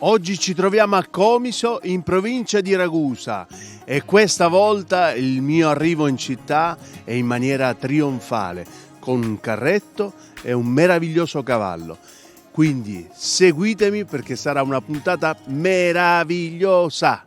Oggi ci troviamo a Comiso, in provincia di Ragusa, e questa volta il mio arrivo in città è in maniera trionfale, con un carretto e un meraviglioso cavallo. Quindi seguitemi perché sarà una puntata meravigliosa.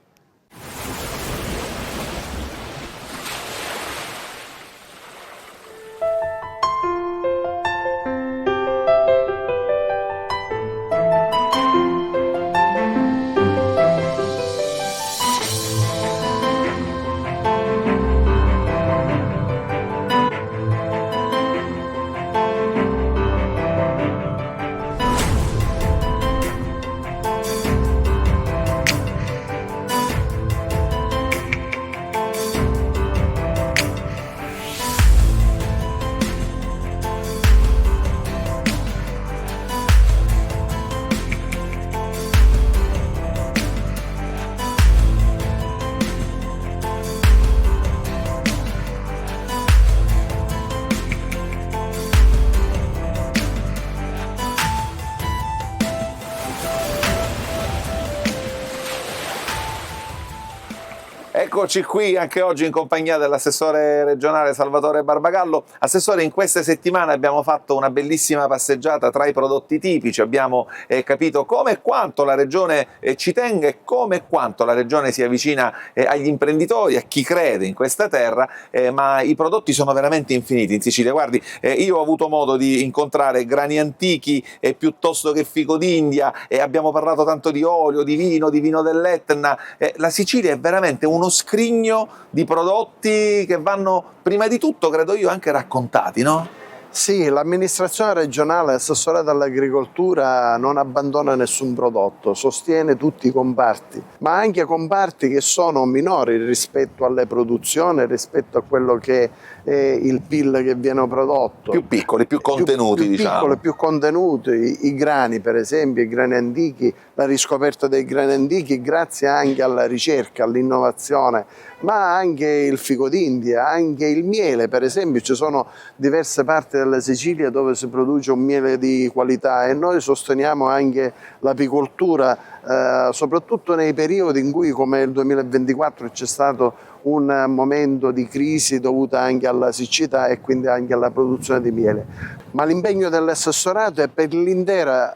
Eccoci qui anche oggi in compagnia dell'assessore regionale Salvatore Barbagallo. Assessore, in queste settimane abbiamo fatto una bellissima passeggiata tra i prodotti tipici, abbiamo capito come e quanto la regione ci tenga e come e quanto la regione si avvicina agli imprenditori, a chi crede in questa terra, ma i prodotti sono veramente infiniti in Sicilia. Guardi, io ho avuto modo di incontrare grani antichi piuttosto che fico d'India, abbiamo parlato tanto di olio, di vino dell'Etna. La Sicilia è veramente uno scrigno di prodotti che vanno prima di tutto, credo io, anche raccontati, no? Sì, l'amministrazione regionale assessorata all'agricoltura non abbandona nessun prodotto, sostiene tutti i comparti, ma anche comparti che sono minori rispetto alle produzioni, rispetto a quello che è il PIL che viene prodotto. Più piccoli, più contenuti, più diciamo. Piccoli, più contenuti, i grani per esempio, i grani antichi, la riscoperta dei grani antichi grazie anche alla ricerca, all'innovazione, ma anche il fico d'India, anche il miele per esempio. Ci sono diverse parti della Sicilia dove si produce un miele di qualità e noi sosteniamo anche l'apicoltura, soprattutto nei periodi in cui, come il 2024, c'è stato un momento di crisi dovuta anche alla siccità e quindi anche alla produzione di miele. Ma l'impegno dell'assessorato è per l'intero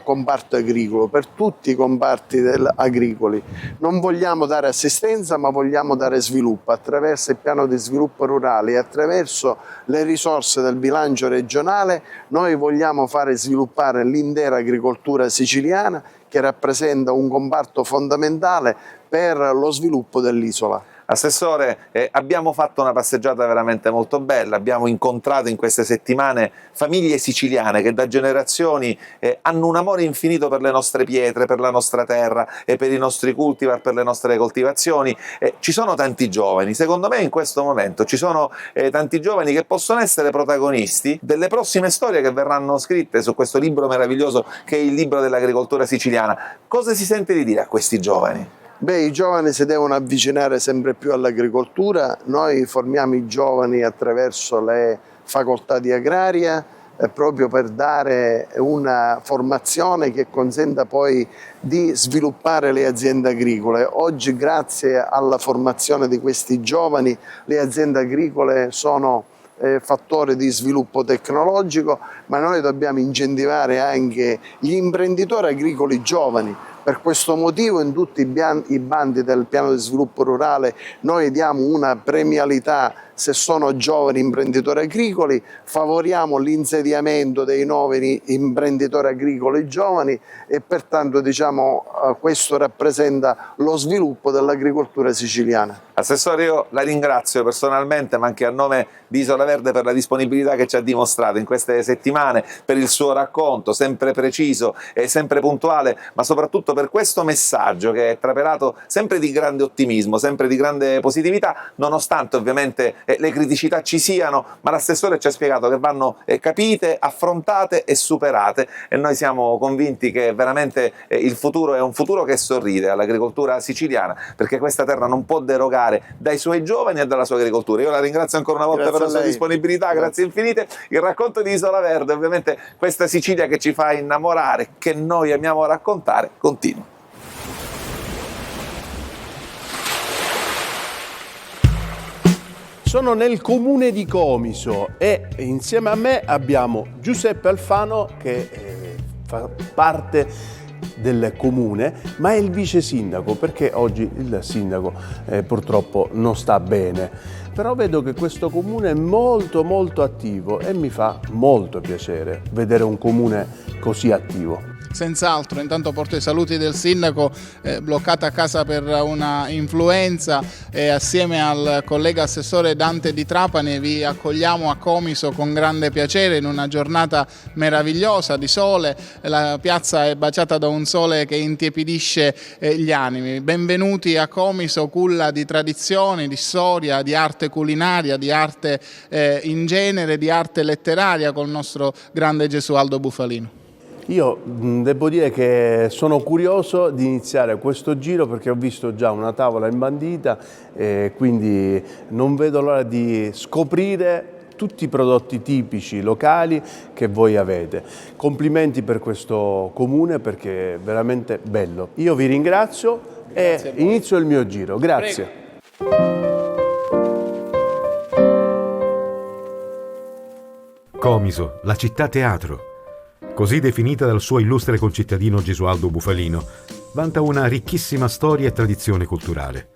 comparto agricolo, per tutti i comparti agricoli. Non vogliamo dare assistenza, ma vogliamo dare sviluppo attraverso il piano di sviluppo rurale e attraverso le risorse del bilancio regionale. Noi vogliamo fare sviluppare l'intera agricoltura siciliana, che rappresenta un comparto fondamentale per lo sviluppo dell'isola. Assessore, abbiamo fatto una passeggiata veramente molto bella, abbiamo incontrato in queste settimane famiglie siciliane che da generazioni hanno un amore infinito per le nostre pietre, per la nostra terra e per i nostri cultivar, per le nostre coltivazioni. Ci sono tanti giovani, secondo me in questo momento ci sono tanti giovani che possono essere protagonisti delle prossime storie che verranno scritte su questo libro meraviglioso che è il libro dell'agricoltura siciliana. Cosa si sente di dire a questi giovani? Beh, i giovani si devono avvicinare sempre più all'agricoltura. Noi formiamo i giovani attraverso le facoltà di agraria proprio per dare una formazione che consenta poi di sviluppare le aziende agricole. Oggi, grazie alla formazione di questi giovani, le aziende agricole sono fattori di sviluppo tecnologico, ma noi dobbiamo incentivare anche gli imprenditori agricoli giovani. Per questo motivo in tutti i bandi del piano di sviluppo rurale noi diamo una premialità se sono giovani imprenditori agricoli, favoriamo l'insediamento dei nuovi imprenditori agricoli giovani e pertanto questo rappresenta lo sviluppo dell'agricoltura siciliana. Assessore, io la ringrazio personalmente, ma anche a nome di Isola Verde, per la disponibilità che ci ha dimostrato in queste settimane, per il suo racconto sempre preciso e sempre puntuale, ma soprattutto per questo messaggio che è trapelato sempre di grande ottimismo, sempre di grande positività, nonostante ovviamente le criticità ci siano, ma l'assessore ci ha spiegato che vanno capite, affrontate e superate, e noi siamo convinti che veramente il futuro è un futuro che sorride all'agricoltura siciliana, perché questa terra non può derogare dai suoi giovani e dalla sua agricoltura. Io la ringrazio ancora una volta per la sua disponibilità, grazie infinite. Il racconto di Isola Verde, ovviamente questa Sicilia che ci fa innamorare, che noi amiamo raccontare, continua. Sono nel comune di Comiso e insieme a me abbiamo Giuseppe Alfano che fa parte del comune, ma è il vice sindaco perché oggi il sindaco purtroppo non sta bene. Però vedo che questo comune è molto attivo e mi fa molto piacere vedere un comune così attivo. Senz'altro, intanto porto i saluti del sindaco bloccato a casa per una influenza e assieme al collega assessore Dante Di Trapani vi accogliamo a Comiso con grande piacere in una giornata meravigliosa di sole. La piazza è baciata da un sole che intiepidisce gli animi. Benvenuti a Comiso, culla di tradizioni, di storia, di arte culinaria, di arte in genere, di arte letteraria col nostro grande Gesualdo Bufalino. Io devo dire che sono curioso di iniziare questo giro perché ho visto già una tavola imbandita e quindi non vedo l'ora di scoprire tutti i prodotti tipici locali che voi avete. Complimenti per questo comune perché è veramente bello. Io vi ringrazio e inizio il mio giro. Grazie. Comiso, la città teatro. Così definita dal suo illustre concittadino Gesualdo Bufalino, vanta una ricchissima storia e tradizione culturale.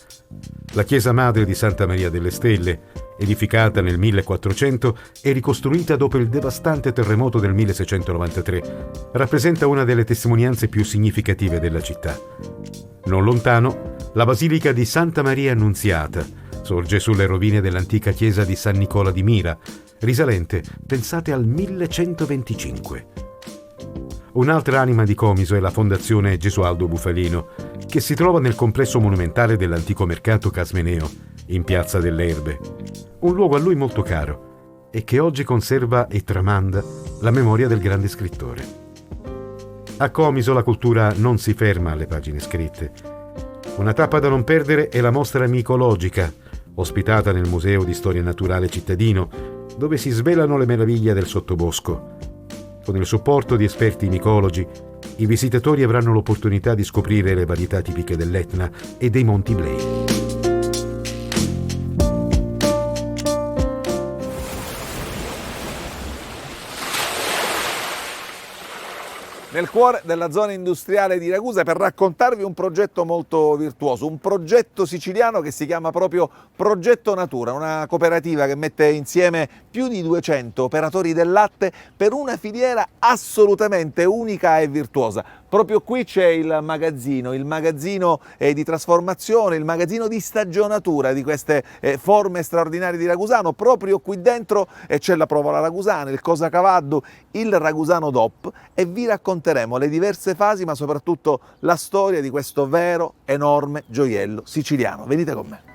La chiesa madre di Santa Maria delle Stelle, edificata nel 1400 e ricostruita dopo il devastante terremoto del 1693, rappresenta una delle testimonianze più significative della città. Non lontano, la basilica di Santa Maria Annunziata sorge sulle rovine dell'antica chiesa di San Nicola di Mira, risalente, pensate, al 1125. Un'altra anima di Comiso è la Fondazione Gesualdo Bufalino, che si trova nel complesso monumentale dell'antico mercato Casmeneo, in Piazza delle Erbe. Un luogo a lui molto caro e che oggi conserva e tramanda la memoria del grande scrittore. A Comiso la cultura non si ferma alle pagine scritte. Una tappa da non perdere è la mostra micologica, ospitata nel Museo di Storia Naturale cittadino, dove si svelano le meraviglie del sottobosco. Con il supporto di esperti micologi, i visitatori avranno l'opportunità di scoprire le varietà tipiche dell'Etna e dei Monti Iblei. Nel cuore della zona industriale di Ragusa per raccontarvi un progetto molto virtuoso, un progetto siciliano che si chiama proprio Progetto Natura, una cooperativa che mette insieme più di 200 operatori del latte per una filiera assolutamente unica e virtuosa. Proprio qui c'è il magazzino di trasformazione, il magazzino di stagionatura di queste forme straordinarie di ragusano. Proprio qui dentro c'è la provola ragusana, il cosacavaddu, il ragusano DOP e vi racconteremo le diverse fasi ma soprattutto la storia di questo vero enorme gioiello siciliano. Venite con me.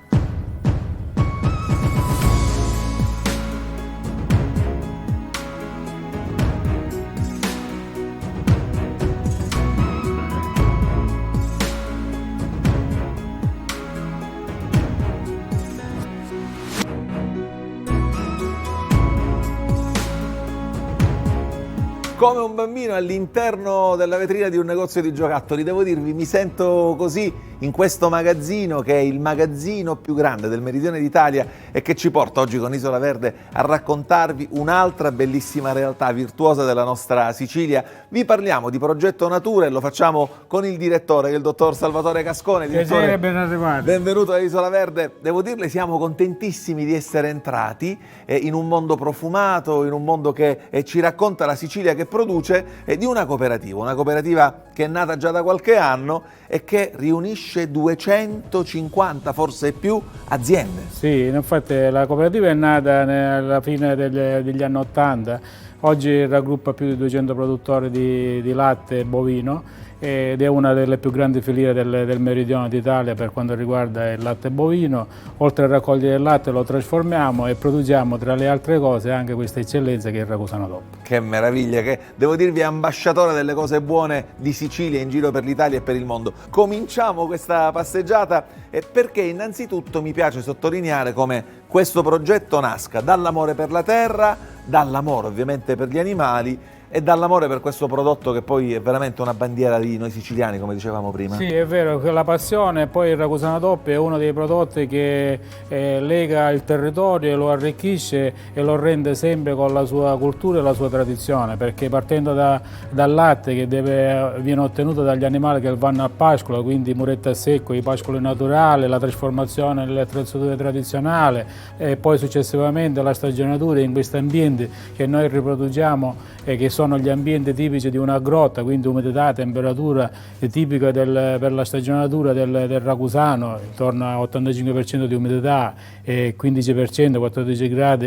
Come un bambino all'interno della vetrina di un negozio di giocattoli, devo dirvi, mi sento così in questo magazzino che è il magazzino più grande del meridione d'Italia e che ci porta oggi con Isola Verde a raccontarvi un'altra bellissima realtà virtuosa della nostra Sicilia. Vi parliamo di Progetto Natura e lo facciamo con il direttore, che è il dottor Salvatore Cascone. Piacere, ben arrivato. Benvenuto a Isola Verde. Devo dirle, siamo contentissimi di essere entrati in un mondo profumato, in un mondo che ci racconta la Sicilia che produce, di una cooperativa che è nata già da qualche anno e che riunisce 250, forse più, aziende. Sì, infatti la cooperativa è nata alla fine degli anni 80, oggi raggruppa più di 200 produttori di latte bovino ed è una delle più grandi filiere del meridione d'Italia per quanto riguarda il latte bovino. Oltre a raccogliere il latte lo trasformiamo e produciamo tra le altre cose anche questa eccellenza che è il ragusano DOP. Che meraviglia, che devo dirvi è ambasciatore delle cose buone di Sicilia in giro per l'Italia e per il mondo. Cominciamo questa passeggiata perché innanzitutto mi piace sottolineare come questo progetto nasca dall'amore per la terra, dall'amore ovviamente per gli animali, e dall'amore per questo prodotto che poi è veramente una bandiera di noi siciliani, come dicevamo prima. Sì, è vero, che la passione, e poi il Ragusano DOP è uno dei prodotti che lega il territorio, lo arricchisce e lo rende sempre con la sua cultura e la sua tradizione, perché partendo dal latte che viene ottenuto dagli animali che vanno a pascola, quindi muretto a secco, i pascoli naturali, la trasformazione nelle attrezzature tradizionali e poi successivamente la stagionatura in questi ambienti che noi riproduciamo e che sono gli ambienti tipici di una grotta, quindi umidità, temperatura tipica per la stagionatura del ragusano, intorno a 85% di umidità e 15%,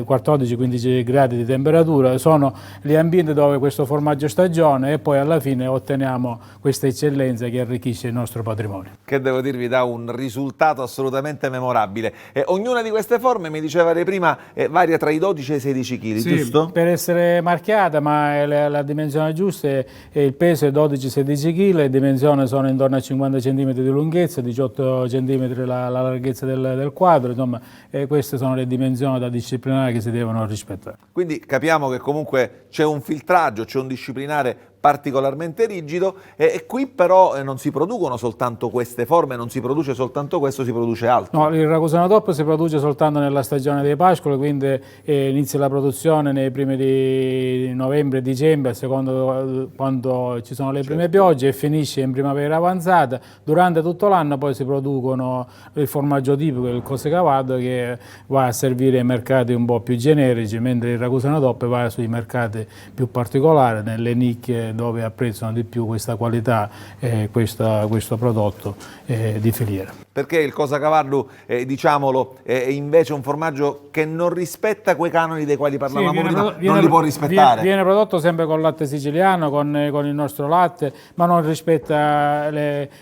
14-15 gradi di temperatura, sono gli ambienti dove questo formaggio stagione e poi alla fine otteniamo questa eccellenza che arricchisce il nostro patrimonio. Che devo dirvi dà un risultato assolutamente memorabile. Ognuna di queste forme, mi diceva lei prima, varia tra i 12 e i 16 kg, sì, giusto? Per essere marchiata, ma la dimensione giusta è il peso è 12-16 kg, le dimensioni sono intorno a 50 cm di lunghezza, 18 cm la larghezza del quadro, insomma, queste sono le dimensioni da disciplinare che si devono rispettare. Quindi capiamo che comunque c'è un filtraggio, c'è un disciplinare particolarmente rigido e qui però non si producono soltanto queste forme, non si produce soltanto questo, si produce altro. No, il Ragusano DOP si produce soltanto nella stagione dei pascoli, quindi inizia la produzione nei primi di novembre e dicembre, a secondo quando ci sono le prime piogge, e finisce in primavera avanzata. Durante tutto l'anno poi si producono il formaggio tipico, il Cosecavado, che va a servire ai mercati un po' più generici, mentre il Ragusano DOP va sui mercati più particolari, nelle nicchie dove apprezzano di più questa qualità e questo prodotto di filiera. Perché il Cosacavallo, diciamolo, è invece un formaggio che non rispetta quei canoni dei quali parlavamo prima, non li può rispettare. Viene prodotto sempre con latte siciliano, con il nostro latte, ma non rispetta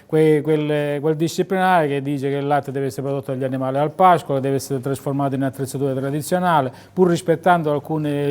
quel disciplinare che dice che il latte deve essere prodotto dagli animali al pascolo, deve essere trasformato in attrezzature tradizionali, pur rispettando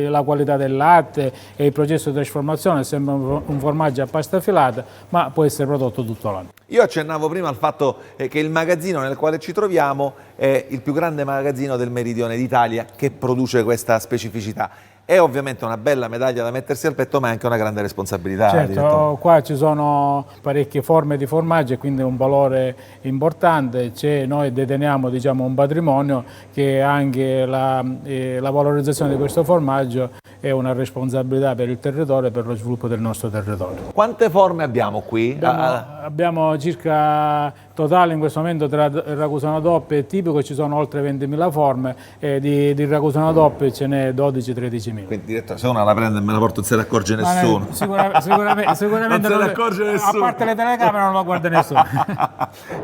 la qualità del latte e il processo di trasformazione. È sempre un formaggio a pasta filata, ma può essere prodotto tutto l'anno. Io accennavo prima al fatto che il magazzino nel quale ci troviamo è il più grande magazzino del meridione d'Italia che produce questa specificità. È ovviamente una bella medaglia da mettersi al petto, ma è anche una grande responsabilità. Certo, qua ci sono parecchie forme di formaggio e quindi un valore importante. Noi deteniamo, diciamo, un patrimonio che anche la valorizzazione di questo formaggio è una responsabilità per il territorio e per lo sviluppo del nostro territorio. Quante forme abbiamo qui? Abbiamo circa totale in questo momento tra Ragusano DOP e tipico ci sono oltre 20.000 forme e di Ragusano DOP ce n'è 12-13.000. Quindi direttore, se una la prende e me la porto non se ne accorge nessuno. Sicuramente non se ne accorge nessuno. A parte le telecamere non lo guarda nessuno.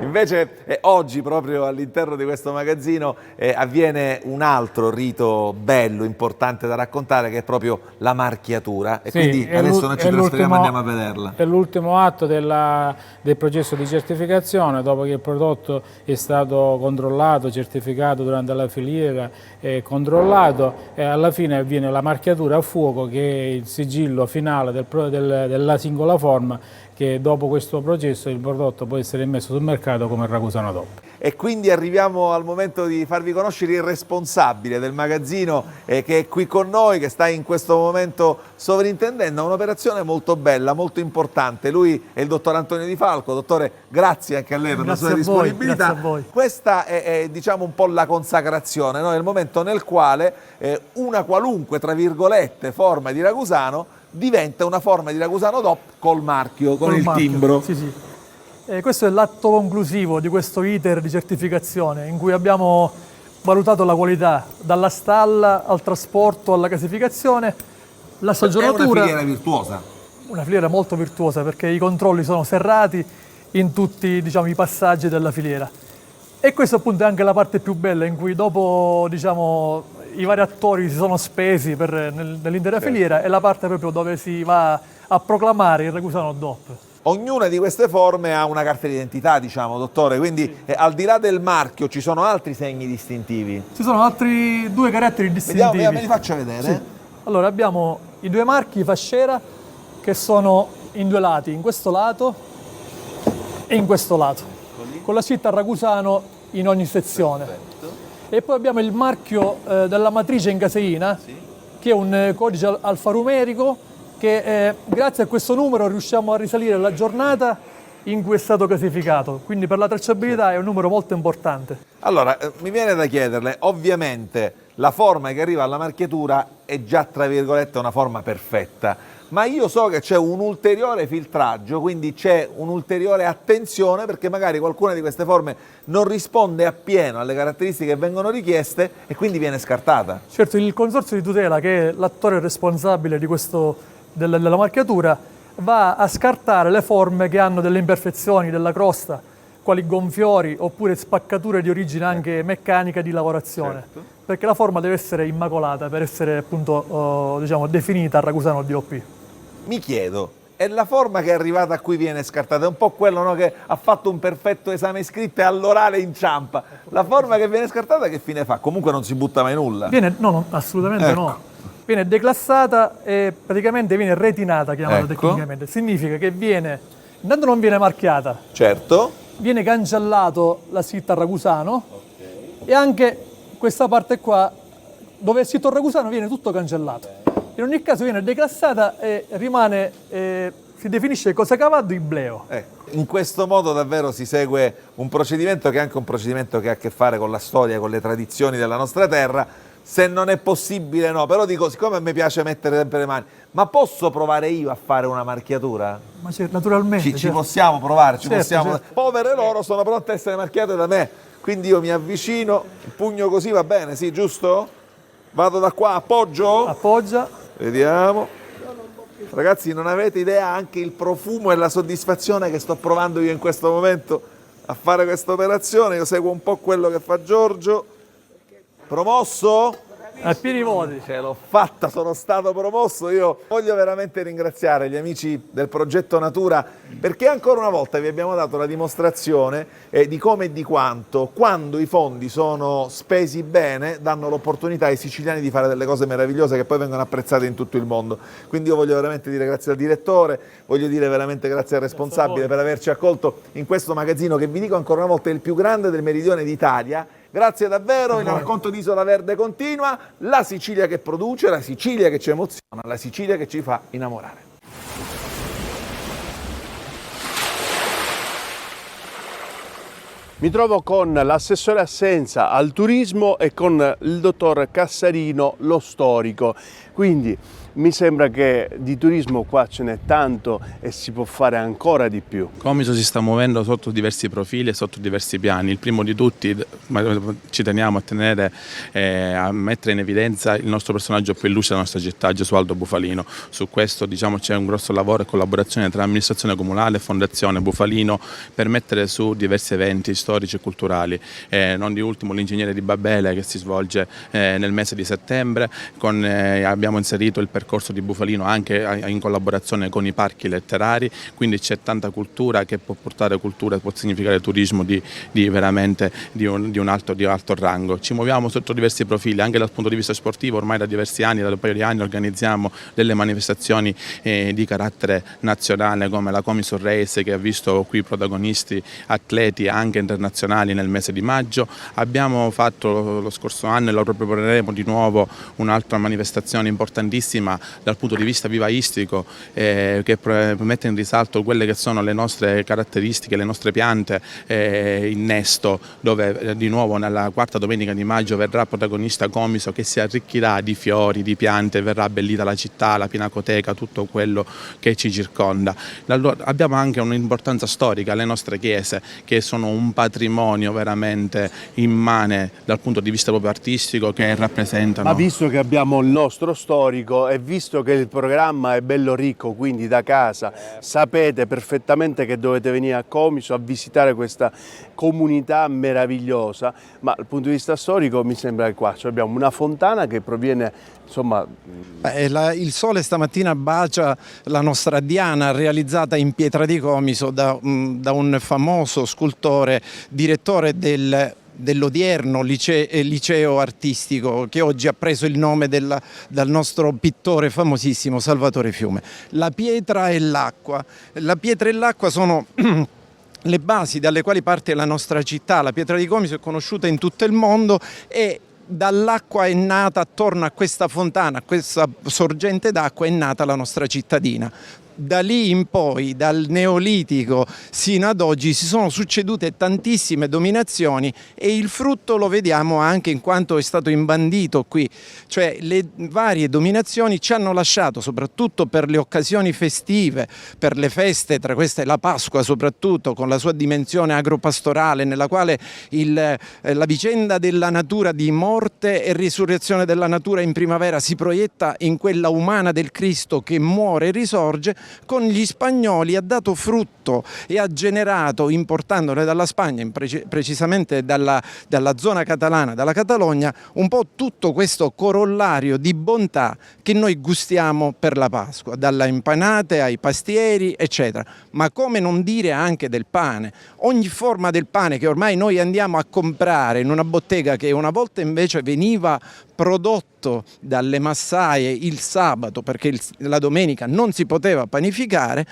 Invece oggi proprio all'interno di questo magazzino avviene un altro rito bello, importante da raccontare, che è proprio la marchiatura, e quindi adesso noi ci trasferiamo e andiamo a vederla. È l'ultimo atto del processo di certificazione, dopo che il prodotto è stato controllato, certificato durante la filiera, controllato, e alla fine avviene la marchiatura a fuoco, che è il sigillo finale della singola forma, che dopo questo processo il prodotto può essere messo sul mercato come Ragusano DOP. E quindi arriviamo al momento di farvi conoscere il responsabile del magazzino che è qui con noi, che sta in questo momento sovrintendendo un'operazione molto bella, molto importante. Lui è il dottor Antonio Di Falco. Dottore, grazie anche a lei per la sua disponibilità. Grazie a voi. Questa è diciamo un po' la consacrazione, no? È il momento nel quale una qualunque, tra virgolette, forma di ragusano diventa una forma di Ragusano DOP col marchio, con il timbro. Sì, sì. Questo è l'atto conclusivo di questo iter di certificazione, in cui abbiamo valutato la qualità dalla stalla al trasporto alla casificazione, la stagionatura. È una filiera virtuosa. Una filiera molto virtuosa, perché i controlli sono serrati in tutti, diciamo, i passaggi della filiera. E questa appunto è anche la parte più bella, in cui dopo, diciamo, i vari attori si sono spesi nell'intera filiera, è la parte proprio dove si va a proclamare il Ragusano DOP. Ognuna di queste forme ha una carta d'identità, diciamo, dottore, quindi al di là del marchio ci sono altri segni distintivi? Ci sono altri due caratteri distintivi. Vediamo, me li faccio vedere. Sì. Allora abbiamo i due marchi fasciera che sono in due lati, in questo lato e in questo lato, con la scritta Ragusano in ogni sezione. Perfetto. E poi abbiamo il marchio della matrice in caseina, che è un codice alfanumerico che grazie a questo numero riusciamo a risalire la giornata in cui è stato classificato, quindi per la tracciabilità è un numero molto importante. Allora, mi viene da chiederle, ovviamente la forma che arriva alla marchiatura è già, tra virgolette, una forma perfetta, ma io so che c'è un ulteriore filtraggio, quindi c'è un'ulteriore attenzione, perché magari qualcuna di queste forme non risponde appieno alle caratteristiche che vengono richieste e quindi viene scartata. Certo, il consorzio di tutela, che è l'attore responsabile di della marchiatura, va a scartare le forme che hanno delle imperfezioni della crosta, quali gonfiori oppure spaccature di origine anche meccanica di lavorazione, Certo. perché la forma deve essere immacolata per essere appunto diciamo, definita a Ragusano DOP. Mi chiedo, è la forma che è arrivata a cui viene scartata? È un po' quello, no, che ha fatto un perfetto esame scritto e all'orale inciampa. La forma che viene scartata che fine fa? Comunque non si butta mai nulla. No, assolutamente Ecco. no. Viene declassata e praticamente viene retinata, chiamata Ecco. tecnicamente. Significa che intanto non viene marchiata, Certo. viene cancellato la scritta Ragusano e anche questa parte qua dove è scritto Ragusano viene tutto cancellato. In ogni caso viene declassata e rimane, si definisce cosa cavado ibleo. In questo modo davvero si segue un procedimento che è anche un procedimento che ha a che fare con la storia, con le tradizioni della nostra terra. Se non è possibile no, però dico, siccome a me piace mettere sempre le mani, ma posso provare io a fare una marchiatura? Ma naturalmente. Ci certo. possiamo provare, ci Certo, possiamo. certo. Povere loro, sono pronte a essere marchiate da me, quindi io mi avvicino, il pugno così va bene, sì, giusto? Vado da qua, appoggio? Appoggia. Vediamo. Ragazzi, non avete idea anche il profumo e la soddisfazione che sto provando io in questo momento a fare questa operazione. Io seguo un po' quello che fa Giorgio. Promosso? A pieni voti. Ce l'ho fatta, sono stato promosso. Io voglio veramente ringraziare gli amici del progetto Natura, perché ancora una volta vi abbiamo dato la dimostrazione di come e di quanto, quando i fondi sono spesi bene, danno l'opportunità ai siciliani di fare delle cose meravigliose che poi vengono apprezzate in tutto il mondo. Quindi io voglio veramente dire grazie al direttore, voglio dire veramente grazie al responsabile per averci accolto in questo magazzino che, vi dico ancora una volta, è il più grande del meridione d'Italia. Grazie davvero, il racconto di Isola Verde continua, la Sicilia che produce, la Sicilia che ci emoziona, la Sicilia che ci fa innamorare. Mi trovo con l'assessore Assenza al turismo e con il dottor Cassarino, lo storico. Quindi mi sembra che di turismo qua ce n'è tanto e si può fare ancora di più. Comiso si sta muovendo sotto diversi profili e sotto diversi piani. Il primo di tutti, ci teniamo a tenere a mettere in evidenza il nostro personaggio più illustre della nostra città, Gesualdo Bufalino. Su questo c'è un grosso lavoro e collaborazione tra amministrazione comunale e fondazione Bufalino per mettere su diversi eventi storici e culturali. Non di ultimo l'ingegnere di Babele che si svolge nel mese di settembre. Abbiamo inserito il percorso di Bufalino anche in collaborazione con i parchi letterari, quindi c'è tanta cultura che può portare cultura, può significare turismo veramente di un alto rango. Ci muoviamo sotto diversi profili, anche dal punto di vista sportivo. Ormai da diversi anni, da un paio di anni, organizziamo delle manifestazioni di carattere nazionale come la Comiso Race, che ha visto qui protagonisti atleti anche internazionali nel mese di maggio. Abbiamo fatto lo scorso anno e lo proporremo di nuovo un'altra manifestazione importantissima dal punto di vista vivaistico che mette in risalto quelle che sono le nostre caratteristiche, le nostre piante in Nesto, dove di nuovo nella quarta domenica di maggio verrà protagonista Comiso, che si arricchirà di fiori, di piante, verrà abbellita la città, la pinacoteca, tutto quello che ci circonda. Abbiamo anche un'importanza storica, le nostre chiese, che sono un patrimonio veramente immane dal punto di vista proprio artistico, che rappresentano. Ma visto che abbiamo il nostro storico e visto che il programma è bello ricco, quindi da casa sapete perfettamente che dovete venire a Comiso a visitare questa comunità meravigliosa, ma dal punto di vista storico mi sembra che qua abbiamo una fontana che proviene, insomma... Il sole stamattina bacia la nostra Diana, realizzata in pietra di Comiso da un famoso scultore, direttore dell'odierno liceo artistico, che oggi ha preso il nome dal nostro pittore famosissimo Salvatore Fiume. La pietra e l'acqua. La pietra e l'acqua sono le basi dalle quali parte la nostra città. La pietra di Comiso è conosciuta in tutto il mondo e dall'acqua è nata, attorno a questa fontana, a questa sorgente d'acqua è nata la nostra cittadina. Da lì in poi, dal Neolitico sino ad oggi, si sono succedute tantissime dominazioni e il frutto lo vediamo anche in quanto è stato imbandito qui. Cioè le varie dominazioni ci hanno lasciato, soprattutto per le occasioni festive, per le feste, tra queste la Pasqua soprattutto, con la sua dimensione agropastorale, nella quale la vicenda della natura di morte e risurrezione della natura in primavera si proietta in quella umana del Cristo che muore e risorge. Con gli spagnoli ha dato frutto e ha generato, importandone dalla Spagna, precisamente dalla zona catalana, dalla Catalogna, un po' tutto questo corollario di bontà che noi gustiamo per la Pasqua, dalle impanate ai pastieri, eccetera. Ma come non dire anche del pane? Ogni forma del pane che ormai noi andiamo a comprare in una bottega che una volta invece veniva prodotto dalle massaie il sabato perché la domenica non si poteva panificare,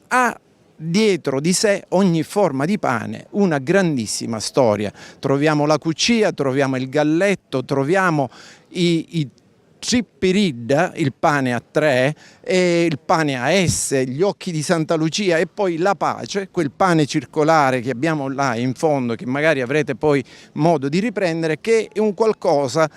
ha dietro di sé ogni forma di pane una grandissima storia. Troviamo la cucia, troviamo il galletto, troviamo i trippiridda, il pane a tre, e il pane a S, gli occhi di Santa Lucia e poi la pace, quel pane circolare che abbiamo là in fondo, che magari avrete poi modo di riprendere, che è un qualcosa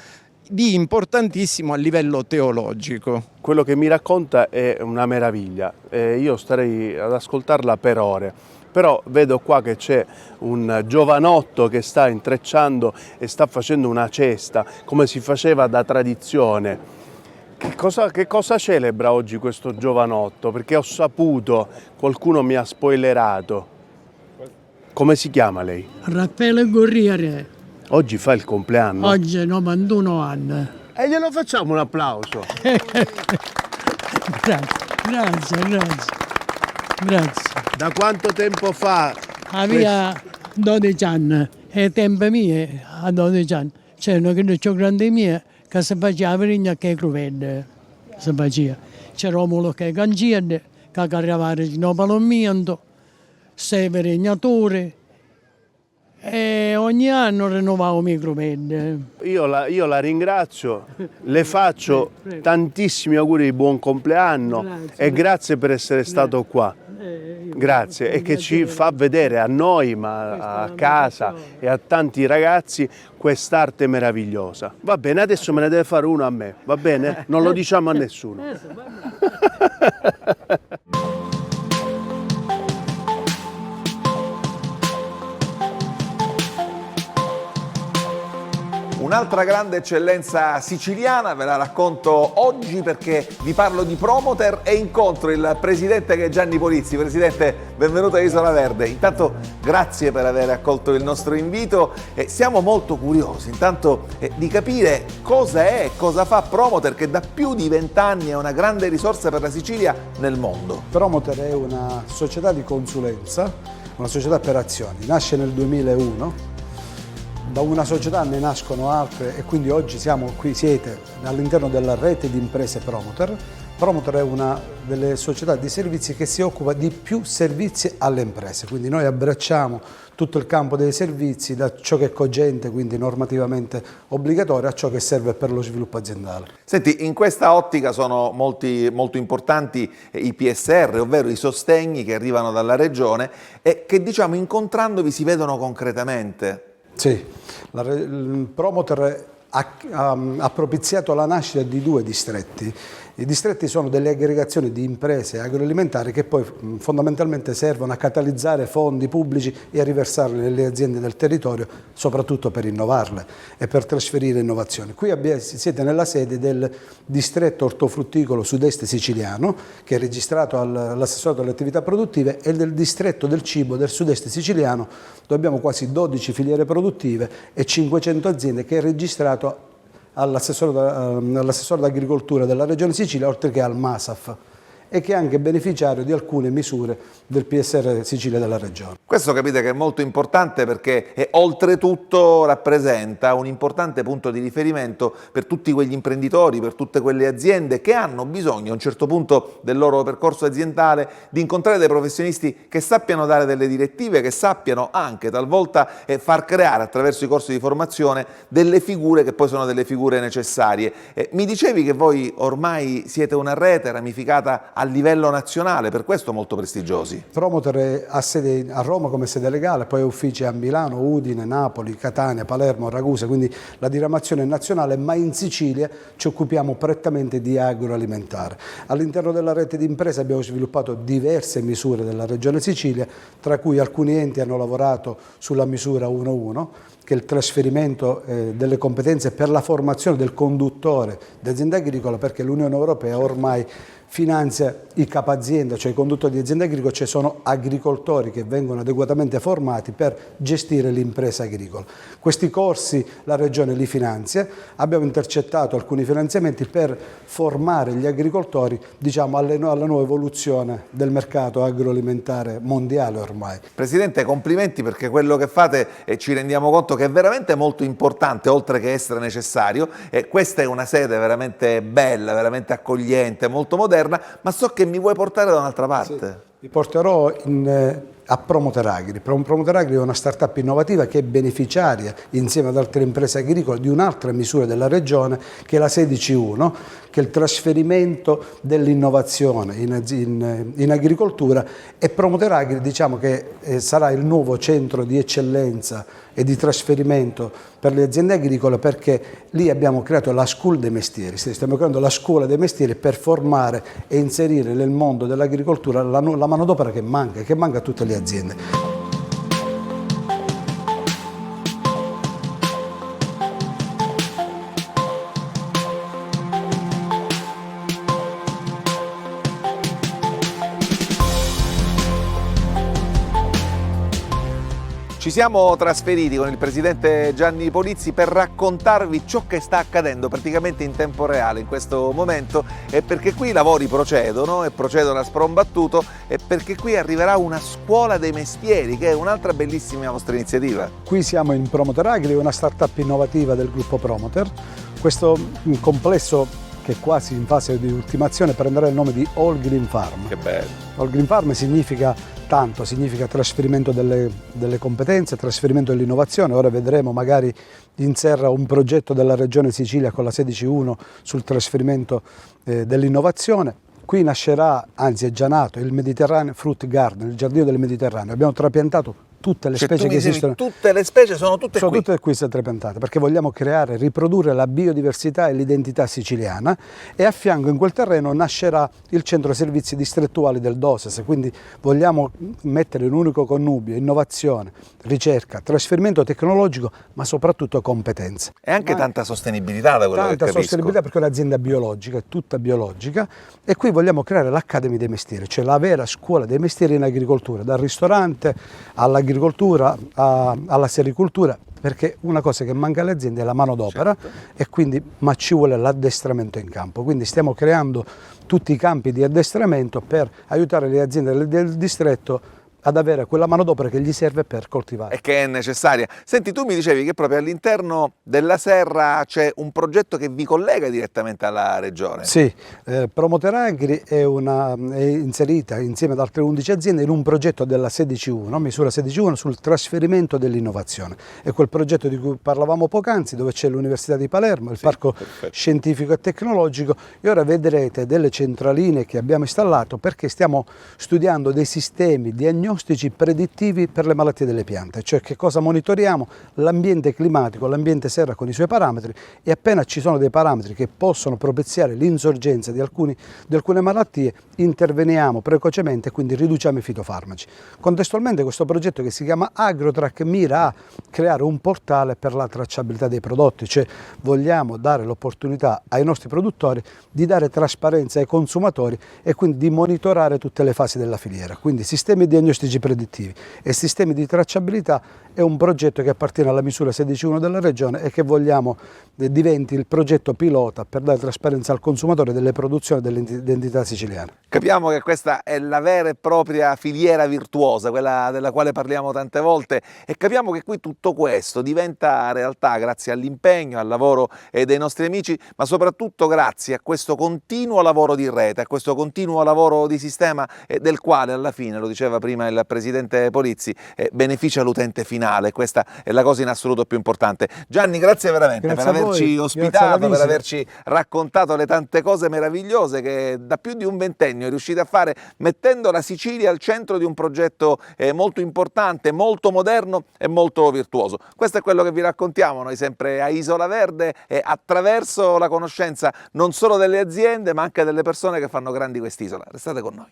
di importantissimo a livello teologico. Quello che mi racconta è una meraviglia, io starei ad ascoltarla per ore, però vedo qua che c'è un giovanotto che sta intrecciando e sta facendo una cesta, come si faceva da tradizione. Che cosa celebra oggi questo giovanotto? Perché ho saputo, qualcuno mi ha spoilerato. Come si chiama lei? Raffaele Guerriere. Oggi fa il compleanno. Oggi 91 anni. E glielo facciamo un applauso. Grazie. Da quanto tempo fa? Aveva 12 anni, e tempo mio a 12 anni. C'era una più grande mia che si faceva la vigna che cruvette. Si faceva. C'era Romulo che cancierde, che arrivava a Palommiento, sei vignatori. E ogni anno rinnovavo micropenne. Io la ringrazio, le faccio tantissimi auguri di buon compleanno e grazie per essere stato qua. Grazie, e che ci fa vedere a noi, ma a casa e a tanti ragazzi quest'arte meravigliosa. Va bene, adesso me ne deve fare uno a me, va bene? Non lo diciamo a nessuno. Un'altra grande eccellenza siciliana ve la racconto oggi perché vi parlo di Promoter e incontro il presidente che è Gianni Polizzi. Presidente, benvenuto a Isola Verde. Intanto grazie per aver accolto il nostro invito e siamo molto curiosi intanto di capire cosa è, cosa fa Promoter, che da più di 20 anni è una grande risorsa per la Sicilia nel mondo. Promoter è una società di consulenza, una società per azioni. Nasce nel 2001. Da una società ne nascono altre e quindi oggi siete all'interno della rete di imprese Promoter. Promoter è una delle società di servizi che si occupa di più servizi alle imprese, quindi noi abbracciamo tutto il campo dei servizi, da ciò che è cogente, quindi normativamente obbligatorio, a ciò che serve per lo sviluppo aziendale. Senti, in questa ottica sono molto importanti i PSR, ovvero i sostegni che arrivano dalla Regione e che incontrandovi si vedono concretamente. Sì, il Promoter ha propiziato la nascita di 2 distretti. I distretti sono delle aggregazioni di imprese agroalimentari che poi fondamentalmente servono a catalizzare fondi pubblici e a riversarli nelle aziende del territorio, soprattutto per innovarle e per trasferire innovazioni. Qui siete nella sede del distretto ortofrutticolo sud-est siciliano, che è registrato all'assessorato alle attività produttive, e del distretto del cibo del sud-est siciliano, dove abbiamo quasi 12 filiere produttive e 500 aziende, che è registrato all'assessore d'agricoltura della Regione Sicilia, oltre che al MASAF. e che è anche beneficiario di alcune misure del PSR Sicilia della Regione. Questo capite che è molto importante perché oltretutto rappresenta un importante punto di riferimento per tutti quegli imprenditori, per tutte quelle aziende che hanno bisogno a un certo punto del loro percorso aziendale di incontrare dei professionisti che sappiano dare delle direttive, che sappiano anche talvolta far creare attraverso i corsi di formazione delle figure che poi sono delle figure necessarie. Mi dicevi che voi ormai siete una rete ramificata a livello nazionale, per questo molto prestigiosi. Promoter ha sede a Roma come sede legale, poi ha uffici a Milano, Udine, Napoli, Catania, Palermo, Ragusa, quindi la diramazione è nazionale, ma in Sicilia ci occupiamo prettamente di agroalimentare. All'interno della rete di imprese abbiamo sviluppato diverse misure della Regione Sicilia, tra cui alcuni enti hanno lavorato sulla misura 1.1, che è il trasferimento delle competenze per la formazione del conduttore d'azienda agricola, perché l'Unione Europea ormai finanzia i capazienda, cioè i conduttori di aziende agricole, cioè sono agricoltori che vengono adeguatamente formati per gestire l'impresa agricola. Questi corsi la Regione li finanzia, abbiamo intercettato alcuni finanziamenti per formare gli agricoltori, diciamo, alla nuova evoluzione del mercato agroalimentare mondiale ormai. Presidente, complimenti, perché quello che fate ci rendiamo conto che è veramente molto importante, oltre che essere necessario. Questa è una sede veramente bella, veramente accogliente, molto moderna, ma so che mi vuoi portare da un'altra parte. Sì, vi porterò a Promoter Agri. Promoter Agri è una startup innovativa che è beneficiaria, insieme ad altre imprese agricole, di un'altra misura della Regione, che è la 16.1, che è il trasferimento dell'innovazione in agricoltura, e Promoter Agri, diciamo che sarà il nuovo centro di eccellenza e di trasferimento per le aziende agricole, perché lì abbiamo creato la School dei Mestieri, stiamo creando la scuola dei mestieri per formare e inserire nel mondo dell'agricoltura la manodopera che manca a tutte le aziende. Ci siamo trasferiti con il presidente Gianni Polizzi per raccontarvi ciò che sta accadendo praticamente in tempo reale in questo momento, e perché qui i lavori procedono e procedono a sprombattuto, e perché qui arriverà una scuola dei mestieri, che è un'altra bellissima vostra iniziativa. Qui siamo in Promoter Agri, una startup innovativa del gruppo Promoter. Questo complesso, che è quasi in fase di ultimazione, prenderà il nome di All Green Farm. Che bello! All Green Farm significa tanto, significa trasferimento delle competenze, trasferimento dell'innovazione. Ora vedremo magari in serra un progetto della Regione Sicilia con la 16.1 sul trasferimento dell'innovazione. Qui nascerà, anzi è già nato, il Mediterranean Fruit Garden, il giardino del Mediterraneo. Abbiamo trapiantato tutte le specie che esistono. Tutte le specie sono tutte qui? Sono tutte qui trapiantate, perché vogliamo creare, riprodurre la biodiversità e l'identità siciliana, e a fianco in quel terreno nascerà il centro servizi distrettuali del DOSES, quindi vogliamo mettere in un unico connubio innovazione, ricerca, trasferimento tecnologico, ma soprattutto competenze. E anche tanta sostenibilità, da quello che capisco. Tanta sostenibilità, perché è un'azienda biologica, è tutta biologica, e qui vogliamo creare l'Accademia dei Mestieri, cioè la vera scuola dei mestieri in agricoltura, dal ristorante all'agricoltura, alla sericoltura, perché una cosa che manca alle aziende è la manodopera, certo, ma ci vuole l'addestramento in campo. Quindi stiamo creando tutti i campi di addestramento per aiutare le aziende del distretto ad avere quella manodopera che gli serve per coltivare. E che è necessaria. Senti, tu mi dicevi che proprio all'interno della serra c'è un progetto che vi collega direttamente alla Regione. Sì, Promoter Agri è inserita insieme ad altre 11 aziende in un progetto della 16.1, misura 16.1 sul trasferimento dell'innovazione. È quel progetto di cui parlavamo poc'anzi, dove c'è l'Università di Palermo, il parco scientifico e tecnologico, e ora vedrete delle centraline che abbiamo installato, perché stiamo studiando dei sistemi diagnostici predittivi per le malattie delle piante, cioè che cosa monitoriamo? L'ambiente climatico, l'ambiente serra con i suoi parametri, e appena ci sono dei parametri che possono propiziare l'insorgenza di alcune malattie, interveniamo precocemente e quindi riduciamo i fitofarmaci. Contestualmente questo progetto, che si chiama AgroTrack, mira a creare un portale per la tracciabilità dei prodotti, cioè vogliamo dare l'opportunità ai nostri produttori di dare trasparenza ai consumatori e quindi di monitorare tutte le fasi della filiera, quindi sistemi diagnostici pronostici predittivi e sistemi di tracciabilità è un progetto che appartiene alla misura 16.1 della Regione e che vogliamo diventi il progetto pilota per dare trasparenza al consumatore delle produzioni dell'entità siciliana. Capiamo che questa è la vera e propria filiera virtuosa, quella della quale parliamo tante volte, e capiamo che qui tutto questo diventa realtà grazie all'impegno, al lavoro dei nostri amici, ma soprattutto grazie a questo continuo lavoro di rete, a questo continuo lavoro di sistema del quale alla fine, lo diceva prima il Presidente Polizzi, beneficia l'utente finale. Questa è la cosa in assoluto più importante. Gianni, grazie veramente per averci ospitato, per averci raccontato le tante cose meravigliose che da più di un ventennio riuscite a fare, mettendo la Sicilia al centro di un progetto molto importante, molto moderno e molto virtuoso. Questo è quello che vi raccontiamo noi sempre a Isola Verde, attraverso la conoscenza non solo delle aziende ma anche delle persone che fanno grandi quest'isola. Restate con noi.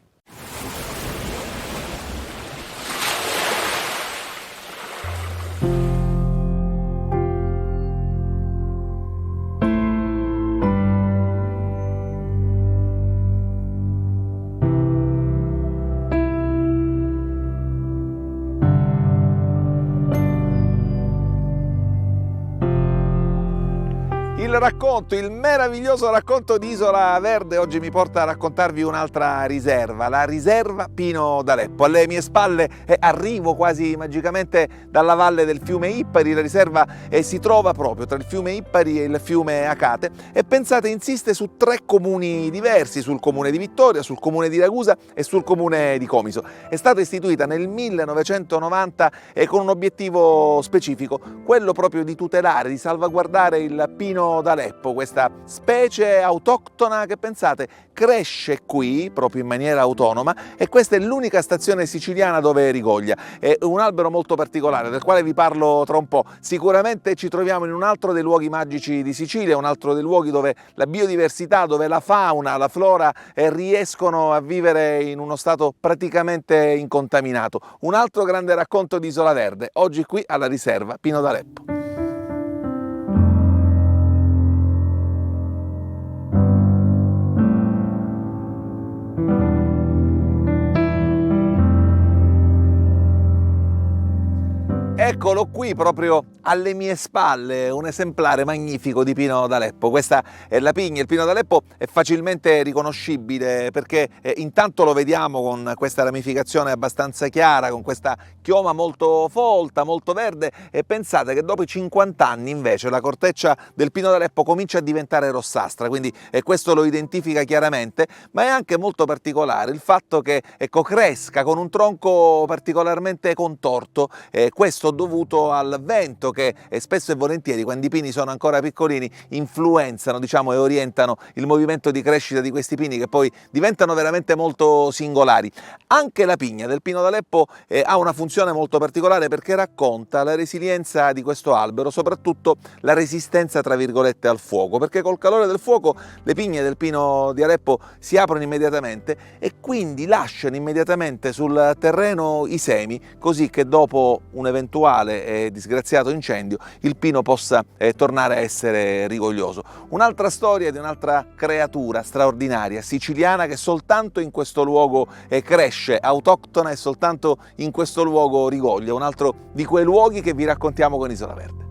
Il meraviglioso racconto di Isola Verde oggi mi porta a raccontarvi un'altra riserva, la riserva Pino d'Aleppo. Alle mie spalle arrivo quasi magicamente dalla valle del fiume Ippari. La riserva si trova proprio tra il fiume Ippari e il fiume Acate e pensate insiste su 3 comuni diversi, sul comune di Vittoria, sul comune di Ragusa e sul comune di Comiso. È stata istituita nel 1990 con un obiettivo specifico, quello proprio di tutelare, di salvaguardare il Pino d'Aleppo, questa specie autoctona che pensate cresce qui proprio in maniera autonoma, e questa è l'unica stazione siciliana dove rigoglia. È un albero molto particolare del quale vi parlo tra un po'. Sicuramente ci troviamo in un altro dei luoghi magici di Sicilia, un altro dei luoghi dove la biodiversità, dove la fauna, la flora riescono a vivere in uno stato praticamente incontaminato. Un altro grande racconto di Isola Verde, oggi qui alla riserva Pino d'Aleppo. Eccolo qui proprio alle mie spalle, un esemplare magnifico di Pino d'Aleppo. Questa è la pigna. Il Pino d'Aleppo è facilmente riconoscibile perché intanto lo vediamo con questa ramificazione abbastanza chiara, con questa chioma molto folta, molto verde, e pensate che dopo i 50 anni invece la corteccia del Pino d'Aleppo comincia a diventare rossastra, quindi questo lo identifica chiaramente, ma è anche molto particolare il fatto che cresca con un tronco particolarmente contorto, questo dovuto al vento che spesso e volentieri, quando i pini sono ancora piccolini, influenzano, diciamo, e orientano il movimento di crescita di questi pini, che poi diventano veramente molto singolari. Anche la pigna del Pino d'Aleppo ha una funzione molto particolare perché racconta la resilienza di questo albero, soprattutto la resistenza tra virgolette al fuoco, perché col calore del fuoco le pigne del Pino di Aleppo si aprono immediatamente e quindi lasciano immediatamente sul terreno i semi, così che dopo un eventuale e disgraziato incendio il pino possa tornare a essere rigoglioso. Un'altra storia di un'altra creatura straordinaria siciliana che soltanto in questo luogo cresce, autoctona, e soltanto in questo luogo rigoglia, un altro di quei luoghi che vi raccontiamo con Isola Verde.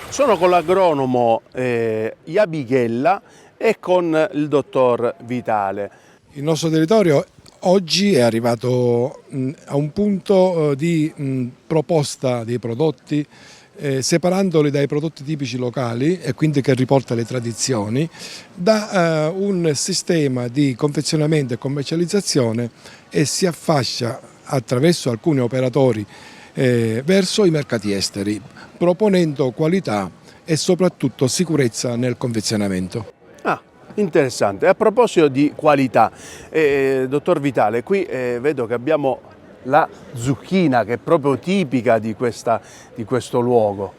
Sono con l'agronomo Iabighella e con il dottor Vitale. Il nostro territorio oggi è arrivato a un punto di proposta dei prodotti separandoli dai prodotti tipici locali e quindi che riporta le tradizioni, da un sistema di confezionamento e commercializzazione e si affascia attraverso alcuni operatori verso i mercati esteri, proponendo qualità e soprattutto sicurezza nel confezionamento. Interessante. A proposito di qualità, dottor Vitale, qui vedo che abbiamo la zucchina che è proprio tipica di questo luogo.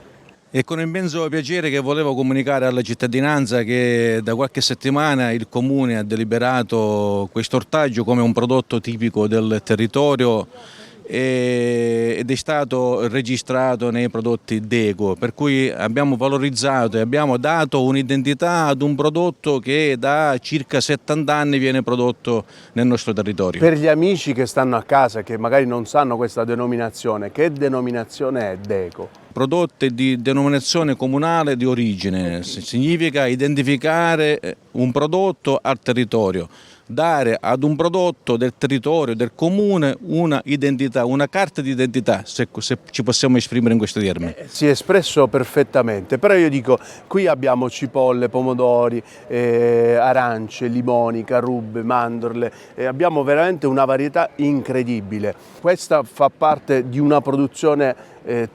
È con immenso piacere che volevo comunicare alla cittadinanza che da qualche settimana il Comune ha deliberato questo ortaggio come un prodotto tipico del territorio ed è stato registrato nei prodotti DECO, per cui abbiamo valorizzato e abbiamo dato un'identità ad un prodotto che da circa 70 anni viene prodotto nel nostro territorio. Per gli amici che stanno a casa e che magari non sanno questa denominazione, che denominazione è DECO? Prodotti di denominazione comunale di origine, significa identificare un prodotto al territorio, dare ad un prodotto del territorio, del comune, una identità, una carta di identità, se ci possiamo esprimere in questi termini. Si è espresso perfettamente, però io dico, qui abbiamo cipolle, pomodori, arance, limoni, carrubbe, mandorle, abbiamo veramente una varietà incredibile. Questa fa parte di una produzione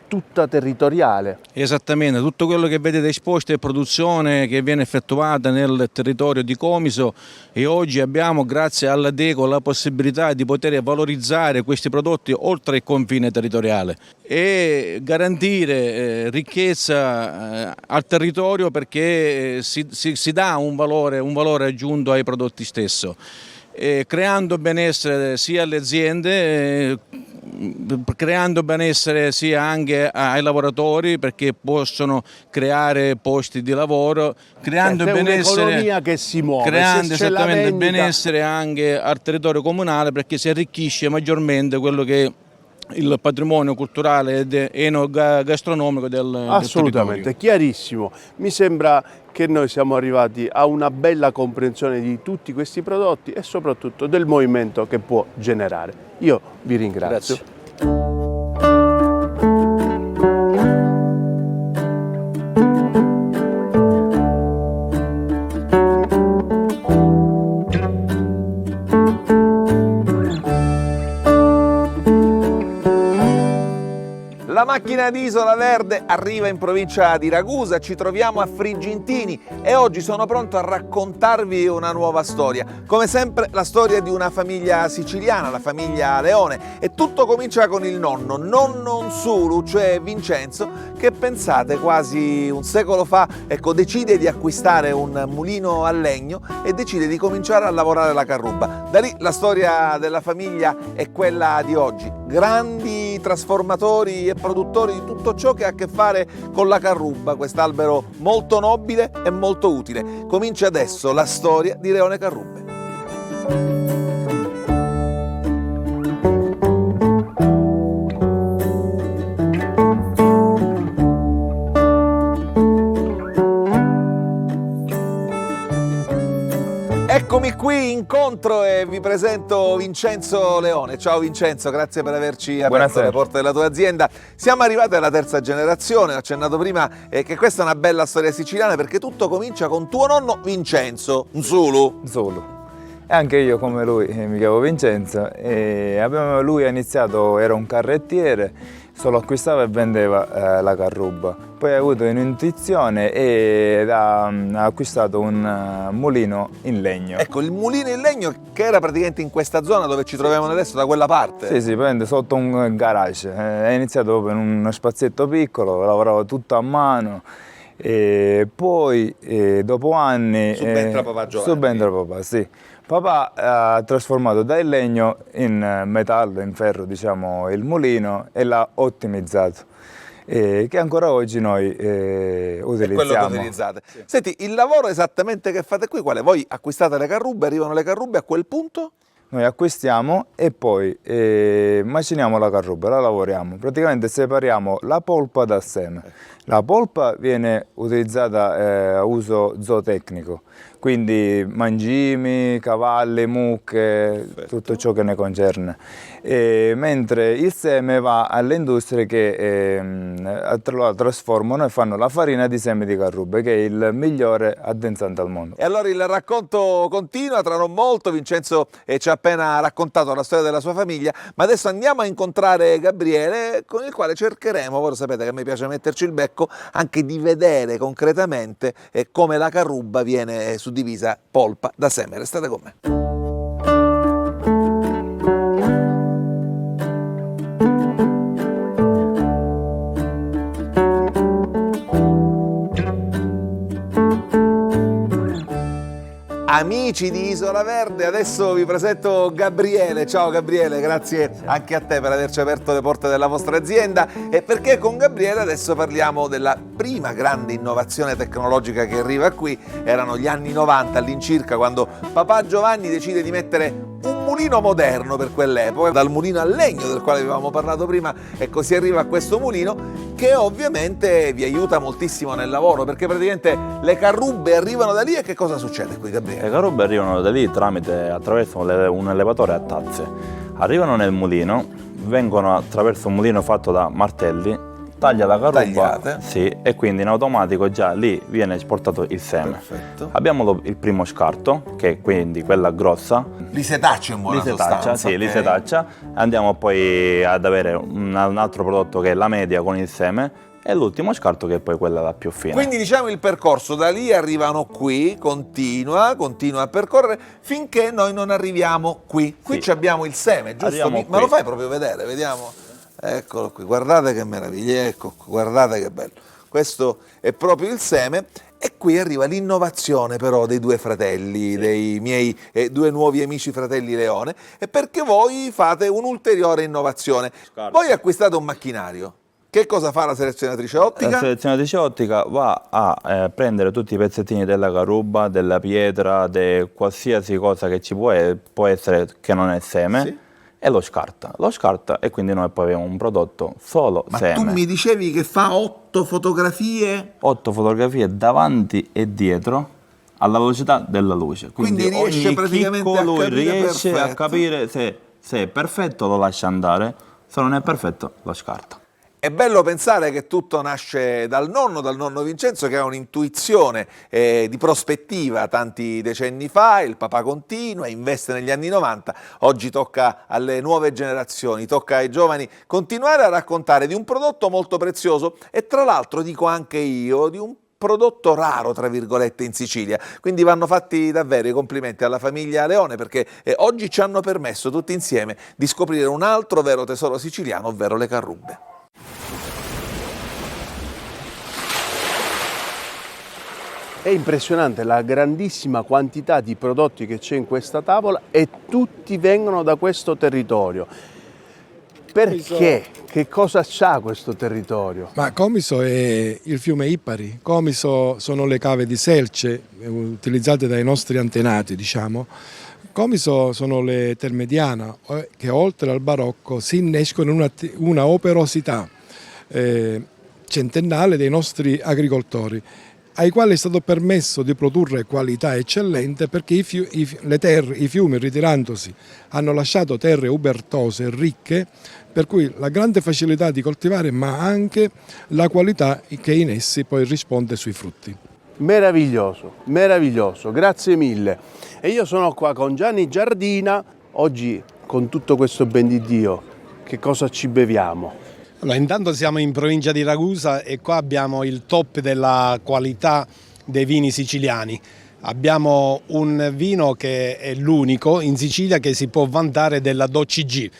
tutta territoriale. Esattamente, tutto quello che vedete esposto è produzione che viene effettuata nel territorio di Comiso e oggi abbiamo, grazie alla DECO, la possibilità di poter valorizzare questi prodotti oltre il confine territoriale e garantire ricchezza al territorio, perché si dà un valore aggiunto ai prodotti stessi, creando benessere sia alle aziende, creando benessere sia anche ai lavoratori, perché possono creare posti di lavoro, creando benessere, un'economia che si muove, creando esattamente benessere anche al territorio comunale, perché si arricchisce maggiormente quello che è il patrimonio culturale ed enogastronomico del territorio. Assolutamente, chiarissimo. Mi sembra che noi siamo arrivati a una bella comprensione di tutti questi prodotti e soprattutto del movimento che può generare. Io vi ringrazio. Grazie. La macchina di Isola Verde arriva in provincia di Ragusa, ci troviamo a Friggintini e oggi sono pronto a raccontarvi una nuova storia. Come sempre la storia di una famiglia siciliana, la famiglia Leone, e tutto comincia con il nonno Nsulu, cioè Vincenzo, che pensate quasi un secolo fa decide di acquistare un mulino a legno e decide di cominciare a lavorare la carrubba. Da lì la storia della famiglia è quella di oggi. Grandi trasformatori e produttori di tutto ciò che ha a che fare con la carrubba, quest'albero molto nobile e molto utile. Comincia adesso la storia di Leone Carrubbe. Eccomi qui, incontro e vi presento Vincenzo Leone. Ciao Vincenzo, grazie per averci aperto le porte della tua azienda. Siamo arrivati alla terza generazione, ho accennato prima che questa è una bella storia siciliana perché tutto comincia con tuo nonno Vincenzo Nsulu. E anche io come lui mi chiamo Vincenzo e lui ha iniziato, era un carrettiere, solo acquistava e vendeva la carrubba. Poi ha avuto un'intuizione ed ha acquistato un mulino in legno. Ecco, il mulino in legno che era praticamente in questa zona dove ci troviamo adesso, da quella parte. Sì, prende sotto un garage. È iniziato proprio in uno spazietto piccolo, lavorava tutto a mano. E poi dopo anni subentra papà Giovanni. Subentra papà, sì. Papà ha trasformato dal legno in metallo, in ferro, diciamo, il mulino e l'ha ottimizzato. Che ancora oggi noi utilizziamo. È quello che utilizzate. Sì. Senti, il lavoro esattamente che fate qui, quale? Voi acquistate le carrubbe, arrivano le carrubbe, a quel punto? Noi acquistiamo e poi maciniamo la carrubba, la lavoriamo. Praticamente separiamo la polpa dal seme. La polpa viene utilizzata a uso zootecnico, quindi mangimi, cavalli, mucche, tutto ciò che ne concerne. Mentre il seme va alle industrie che lo trasformano e fanno la farina di seme di carrubbe, che è il migliore addensante al mondo. E allora il racconto continua, tra non molto Vincenzo ci ha appena raccontato la storia della sua famiglia, ma adesso andiamo a incontrare Gabriele, con il quale cercheremo, voi lo sapete che a me piace metterci il becco, anche di vedere concretamente come la carrubba viene suddivisa polpa da seme. Restate con me. Amici di Isola Verde, adesso vi presento Gabriele. Ciao Gabriele, grazie anche a te per averci aperto le porte della vostra azienda, e perché con Gabriele adesso parliamo della prima grande innovazione tecnologica che arriva qui. Erano gli anni 90 all'incirca, quando papà Giovanni decide di mettere un mulino moderno per quell'epoca, dal mulino a legno del quale avevamo parlato prima, e così arriva a questo mulino che ovviamente vi aiuta moltissimo nel lavoro, perché praticamente le carrubbe arrivano da lì. E che cosa succede qui, Gabriele? Le carrubbe arrivano da lì attraverso un elevatore a tazze, arrivano nel mulino, vengono attraverso un mulino fatto da martelli, taglia la carrubba, sì, e quindi in automatico già lì viene esportato il seme. Perfetto. Abbiamo il primo scarto, che è quindi quella grossa. Li setaccia in buona sostanza. Sì, li setaccia. Andiamo poi ad avere un altro prodotto che è la media con il seme, e l'ultimo scarto che è poi quella la più fine. Quindi diciamo il percorso da lì arrivano qui, continua a percorrere finché noi non arriviamo qui. Qui Sì. abbiamo il seme, giusto? Arriviamo Me lo qui. fai proprio vedere, vediamo. Eccolo qui, guardate che meraviglia, ecco, guardate che bello. Questo è proprio il seme. E qui arriva l'innovazione però dei due fratelli, dei miei due nuovi amici fratelli Leone, e perché voi fate un'ulteriore innovazione. Voi acquistate un macchinario. Che cosa fa la selezionatrice ottica? La selezionatrice ottica va a prendere tutti i pezzettini della carrubba, della pietra, di qualsiasi cosa che ci può essere che non è seme, Sì. e lo scarta. Lo scarta, e quindi noi poi abbiamo un prodotto solo Ma seme. tu mi dicevi che fa 8 fotografie? 8 fotografie davanti e dietro alla velocità della luce. Quindi riesce ogni praticamente chicco a lui capire riesce a perfetto. capire se è perfetto, lo lascia andare, se non è perfetto lo scarta. È bello pensare che tutto nasce dal nonno Vincenzo, che ha un'intuizione di prospettiva tanti decenni fa. Il papà continua, investe negli anni 90, oggi tocca alle nuove generazioni, tocca ai giovani continuare a raccontare di un prodotto molto prezioso, e tra l'altro dico anche io di un prodotto raro, tra virgolette, in Sicilia. Quindi vanno fatti davvero i complimenti alla famiglia Leone, perché oggi ci hanno permesso tutti insieme di scoprire un altro vero tesoro siciliano, ovvero le carrubbe. È impressionante la grandissima quantità di prodotti che c'è in questa tavola, e tutti vengono da questo territorio. Perché? Che cosa c'ha questo territorio? Ma Comiso è il fiume Ipari, Comiso sono le cave di Selce utilizzate dai nostri antenati, diciamo. Comiso sono le Terme Diana, che oltre al barocco si innescono in una operosità centennale dei nostri agricoltori, ai quali è stato permesso di produrre qualità eccellente, perché i fiumi, ritirandosi, hanno lasciato terre ubertose e ricche, per cui la grande facilità di coltivare, ma anche la qualità che in essi poi risponde sui frutti. Meraviglioso, meraviglioso, grazie mille. E io sono qua con Gianni Giardina. Oggi, con tutto questo ben di Dio, che cosa ci beviamo? Allora, intanto siamo in provincia di Ragusa e qua abbiamo il top della qualità dei vini siciliani. Abbiamo un vino che è l'unico in Sicilia che si può vantare della DOCG,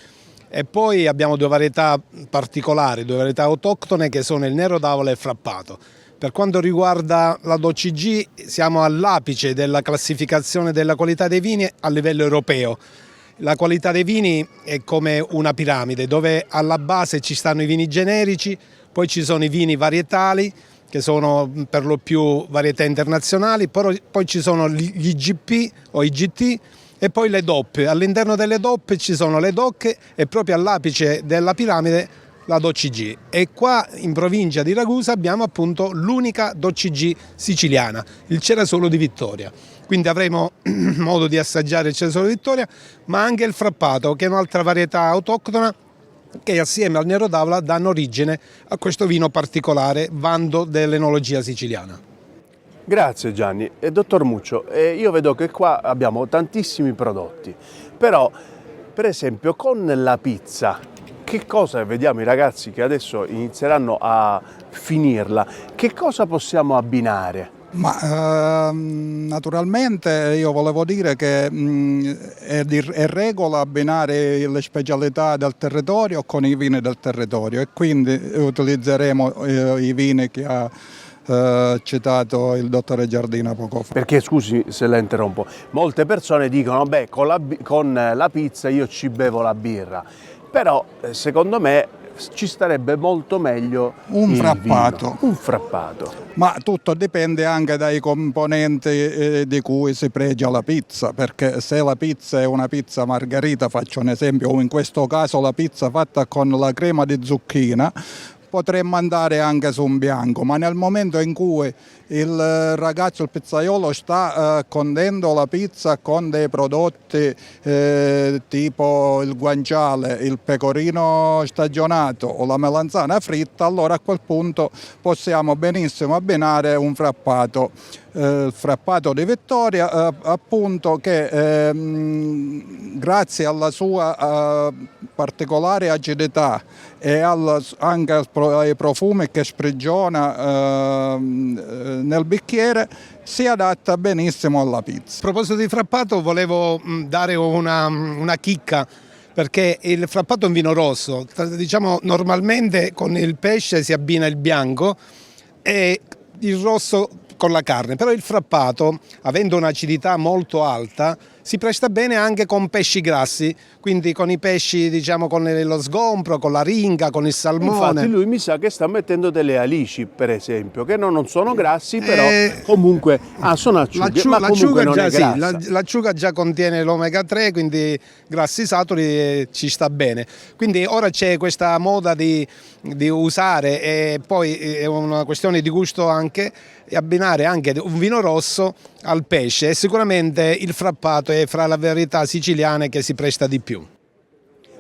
e poi abbiamo due varietà particolari, due varietà autoctone, che sono il Nero d'Avola e il Frappato. Per quanto riguarda la DOCG siamo all'apice della classificazione della qualità dei vini a livello europeo. La qualità dei vini è come una piramide, dove alla base ci stanno i vini generici, poi ci sono i vini varietali, che sono per lo più varietà internazionali, poi ci sono gli IGP o IGT, e poi le DOP. All'interno delle DOP ci sono le DOC, e proprio all'apice della piramide la DOCG, e qua in provincia di Ragusa abbiamo appunto l'unica DOCG siciliana, il Cerasolo di Vittoria. Quindi avremo modo di assaggiare il Cerasolo di Vittoria, ma anche il frappato, che è un'altra varietà autoctona che assieme al Nero d'Avola danno origine a questo vino particolare, vanto dell'enologia siciliana. Grazie Gianni. Dottor Muccio, io vedo che qua abbiamo tantissimi prodotti, però per esempio con la pizza, che cosa, vediamo i ragazzi che adesso inizieranno a finirla, che cosa possiamo abbinare? Ma naturalmente io volevo dire che è regola abbinare le specialità del territorio con i vini del territorio, e quindi utilizzeremo i vini che ha citato il dottore Giardina poco fa. Perché, scusi se la interrompo, molte persone dicono beh, con la pizza io ci bevo la birra, però secondo me ci starebbe molto meglio un frappato. Un frappato. Ma tutto dipende anche dai componenti di cui si pregia la pizza, perché se la pizza è una pizza margherita, faccio un esempio, o in questo caso la pizza fatta con la crema di zucchina, potremmo andare anche su un bianco, ma nel momento in cui il ragazzo, il pizzaiolo, sta condendo la pizza con dei prodotti tipo il guanciale, il pecorino stagionato o la melanzana fritta, allora a quel punto possiamo benissimo abbinare un frappato. Il frappato di Vittoria, appunto, che grazie alla sua particolare acidità e anche ai profumi che sprigiona nel bicchiere, si adatta benissimo alla pizza. A proposito di frappato, volevo dare una chicca, perché il frappato è un vino rosso. Diciamo, normalmente con il pesce si abbina il bianco e il rosso con la carne, però il frappato, avendo un'acidità molto alta, si presta bene anche con pesci grassi, quindi con i pesci, diciamo, con lo sgombro, con la ringa, con il salmone. Infatti lui mi sa che sta mettendo delle alici, per esempio, che non sono grassi, però comunque sono acciughe, ma comunque non è grassa. L'acciuga già contiene l'omega 3, quindi grassi saturi, ci sta bene. Quindi ora c'è questa moda di usare, e poi è una questione di gusto anche, e abbinare anche un vino rosso al pesce, e sicuramente il frappato è fra le varietà siciliane che si presta di più.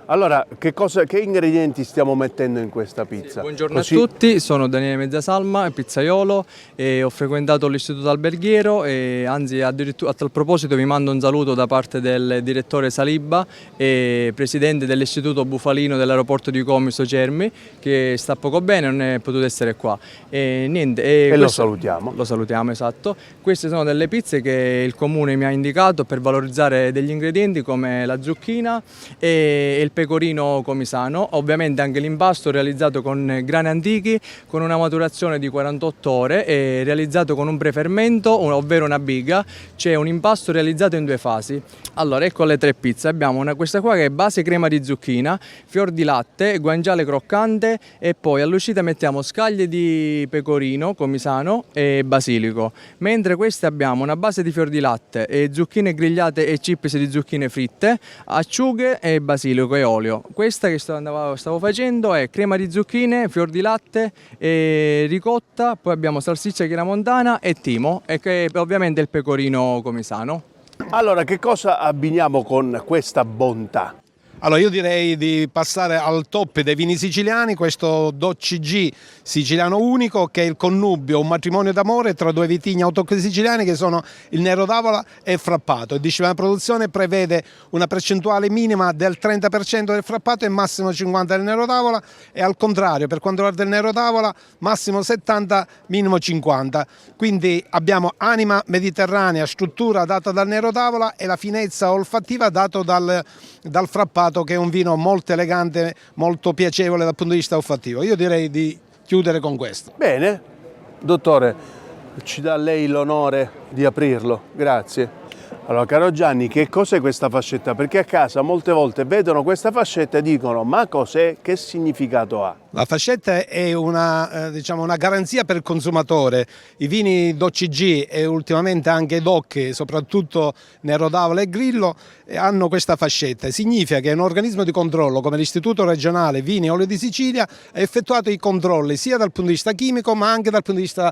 Allora, che ingredienti stiamo mettendo in questa pizza? Buongiorno a tutti, sono Daniele Mezzasalma, pizzaiolo, e ho frequentato l'istituto alberghiero, e anzi addirittura a tal proposito vi mando un saluto da parte del direttore Salibba e presidente dell'istituto Bufalino dell'aeroporto di Comiso Cermi, che sta poco bene, non è potuto essere qua. E lo salutiamo. Lo salutiamo, esatto. Queste sono delle pizze che il comune mi ha indicato per valorizzare degli ingredienti come la zucchina e il pecorino comisano, ovviamente anche l'impasto realizzato con grani antichi, con una maturazione di 48 ore e realizzato con un prefermento, ovvero una biga. C'è un impasto realizzato in 2 fasi. Allora, ecco le 3 pizze. Abbiamo questa qua che è base crema di zucchina, fior di latte, guanciale croccante, e poi all'uscita mettiamo scaglie di pecorino comisano e basilico. Mentre queste abbiamo una base di fior di latte e zucchine grigliate e chips di zucchine fritte, acciughe e basilico e olio. Questa che stavo facendo è crema di zucchine, fior di latte e ricotta, poi abbiamo salsiccia chiaramontana e timo, e che ovviamente il pecorino comisano. Allora, che cosa abbiniamo con questa bontà? Allora, io direi di passare al top dei vini siciliani, questo DOCG siciliano unico, che è il connubio, un matrimonio d'amore tra 2 vitigni autoctoni siciliani che sono il Nero d'Avola e il frappato. Il disciplina di produzione prevede una percentuale minima del 30% del frappato e massimo 50% del Nero d'Avola, e al contrario, per quanto riguarda il Nero d'Avola, massimo 70, minimo 50. Quindi abbiamo anima mediterranea, struttura data dal Nero d'Avola, e la finezza olfattiva data dal frappato, che è un vino molto elegante, molto piacevole dal punto di vista olfattivo. Io direi di chiudere con questo. Bene, dottore, ci dà lei l'onore di aprirlo, grazie. Allora, caro Gianni, che cos'è questa fascetta? Perché a casa molte volte vedono questa fascetta e dicono: ma cos'è? Che significato ha? La fascetta è una garanzia per il consumatore. I vini DOCG e ultimamente anche DOC, soprattutto Nero d'Avola e Grillo, hanno questa fascetta. Significa che un organismo di controllo come l'Istituto regionale Vini e Olio di Sicilia ha effettuato i controlli sia dal punto di vista chimico ma anche dal punto di vista